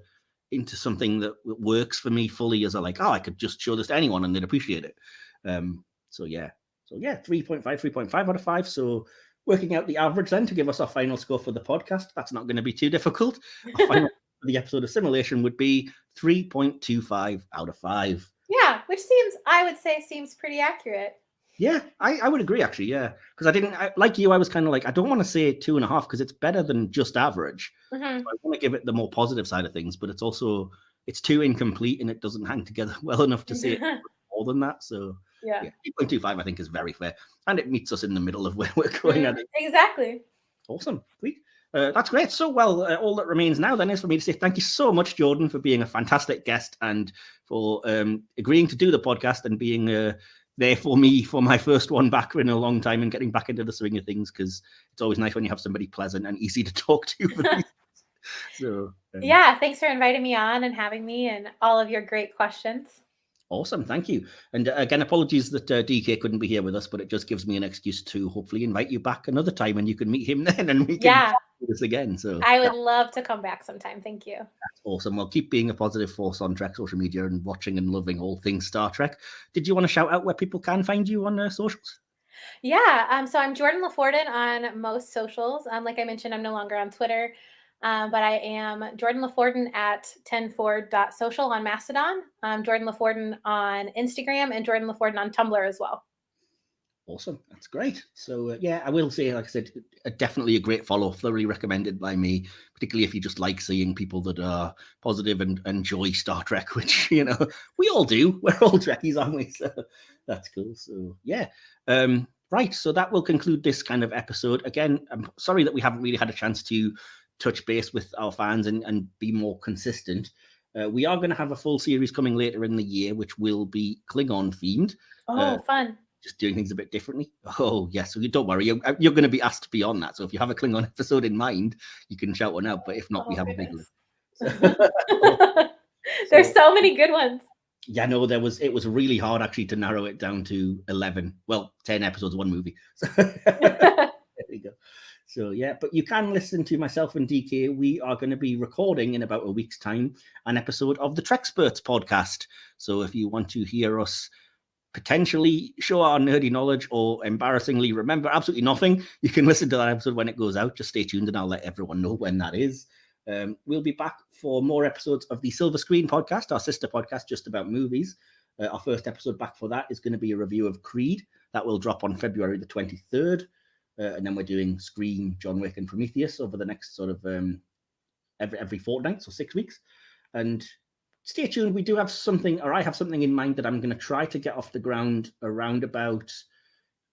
into something that works for me fully as I could just show this to anyone and they'd appreciate it. So 3.5 out of 5. So working out the average then to give us our final score for the podcast, that's not going to be too difficult. Our final for the episode Assimilation would be 3.25 out of 5. Yeah, which I would say seems pretty accurate. Yeah, I would agree, actually, yeah. Because like you, I was kind of like, I don't want to say 2.5 because it's better than just average. So I want to give it the more positive side of things, but it's too incomplete and it doesn't hang together well enough to say it more than that. So yeah, 3.25 I think is very fair. And it meets us in the middle of where we're going at it. Exactly. Awesome. Sweet. That's great. So, well, all that remains now then is for me to say thank you so much, Jordan, for being a fantastic guest and for agreeing to do the podcast and being there for me for my first one back in a long time and getting back into the swing of things, because it's always nice when you have somebody pleasant and easy to talk to. So, yeah, thanks for inviting me on and having me and all of your great questions. Awesome, thank you. And again, apologies that DK couldn't be here with us, but it just gives me an excuse to hopefully invite you back another time and you can meet him then and we can do this again. So I would love to come back sometime. Thank you. That's awesome. Well, keep being a positive force on Trek social media and watching and loving all things Star Trek. Did you want to shout out where people can find you on socials? Yeah, so I'm Geordi La Forge on most socials. Like I mentioned, I'm no longer on Twitter. But I am Geordi La Forge at 10ford.social on Mastodon. Geordi La Forge on Instagram and Geordi La Forge on Tumblr as well. Awesome. That's great. So, yeah, I will say, like I said, definitely a great follow, thoroughly recommended by me, particularly if you just like seeing people that are positive and enjoy Star Trek, which, you know, we all do. We're all Trekkies, aren't we? So that's cool. So, yeah. Right. So that will conclude this kind of episode. Again, I'm sorry that we haven't really had a chance to touch base with our fans and be more consistent. We are going to have a full series coming later in the year, which will be Klingon themed. Oh, fun. Just doing things a bit differently. Oh, yes. So don't worry. You're going to be asked to be on that. So if you have a Klingon episode in mind, you can shout one out. But if not, we have a big list. There's so many good ones. Yeah, no, it was really hard actually to narrow it down to 11. Well, 10 episodes, one movie. So, there we go. So, yeah, but you can listen to myself and DK. We are going to be recording in about a week's time an episode of the Treksperts podcast. So if you want to hear us potentially show our nerdy knowledge or embarrassingly remember absolutely nothing, you can listen to that episode when it goes out. Just stay tuned and I'll let everyone know when that is. We'll be back for more episodes of the Silver Screen podcast, our sister podcast just about movies. Our first episode back for that is going to be a review of Creed. That will drop on February the 23rd. And then we're doing Scream, John Wick, and Prometheus over the next sort of every fortnight, so 6 weeks. And stay tuned. We do have something, or I have something in mind that I'm going to try to get off the ground around about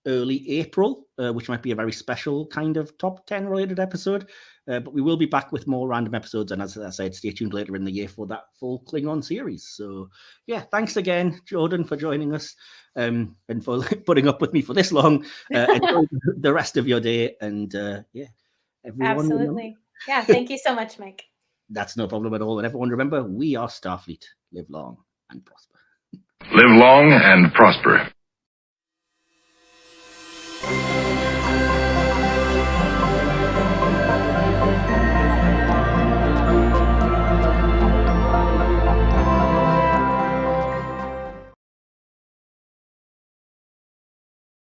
early April, which might be a very special kind of top 10 related episode. But we will be back with more random episodes. And as I said, stay tuned later in the year for that full Klingon series. So, yeah, thanks again, Jordan, for joining us and for putting up with me for this long. Enjoy the rest of your day. And, yeah, everyone. Absolutely. Yeah, thank you so much, Mike. That's no problem at all. And everyone remember, we are Starfleet. Live long and prosper. Live long and prosper.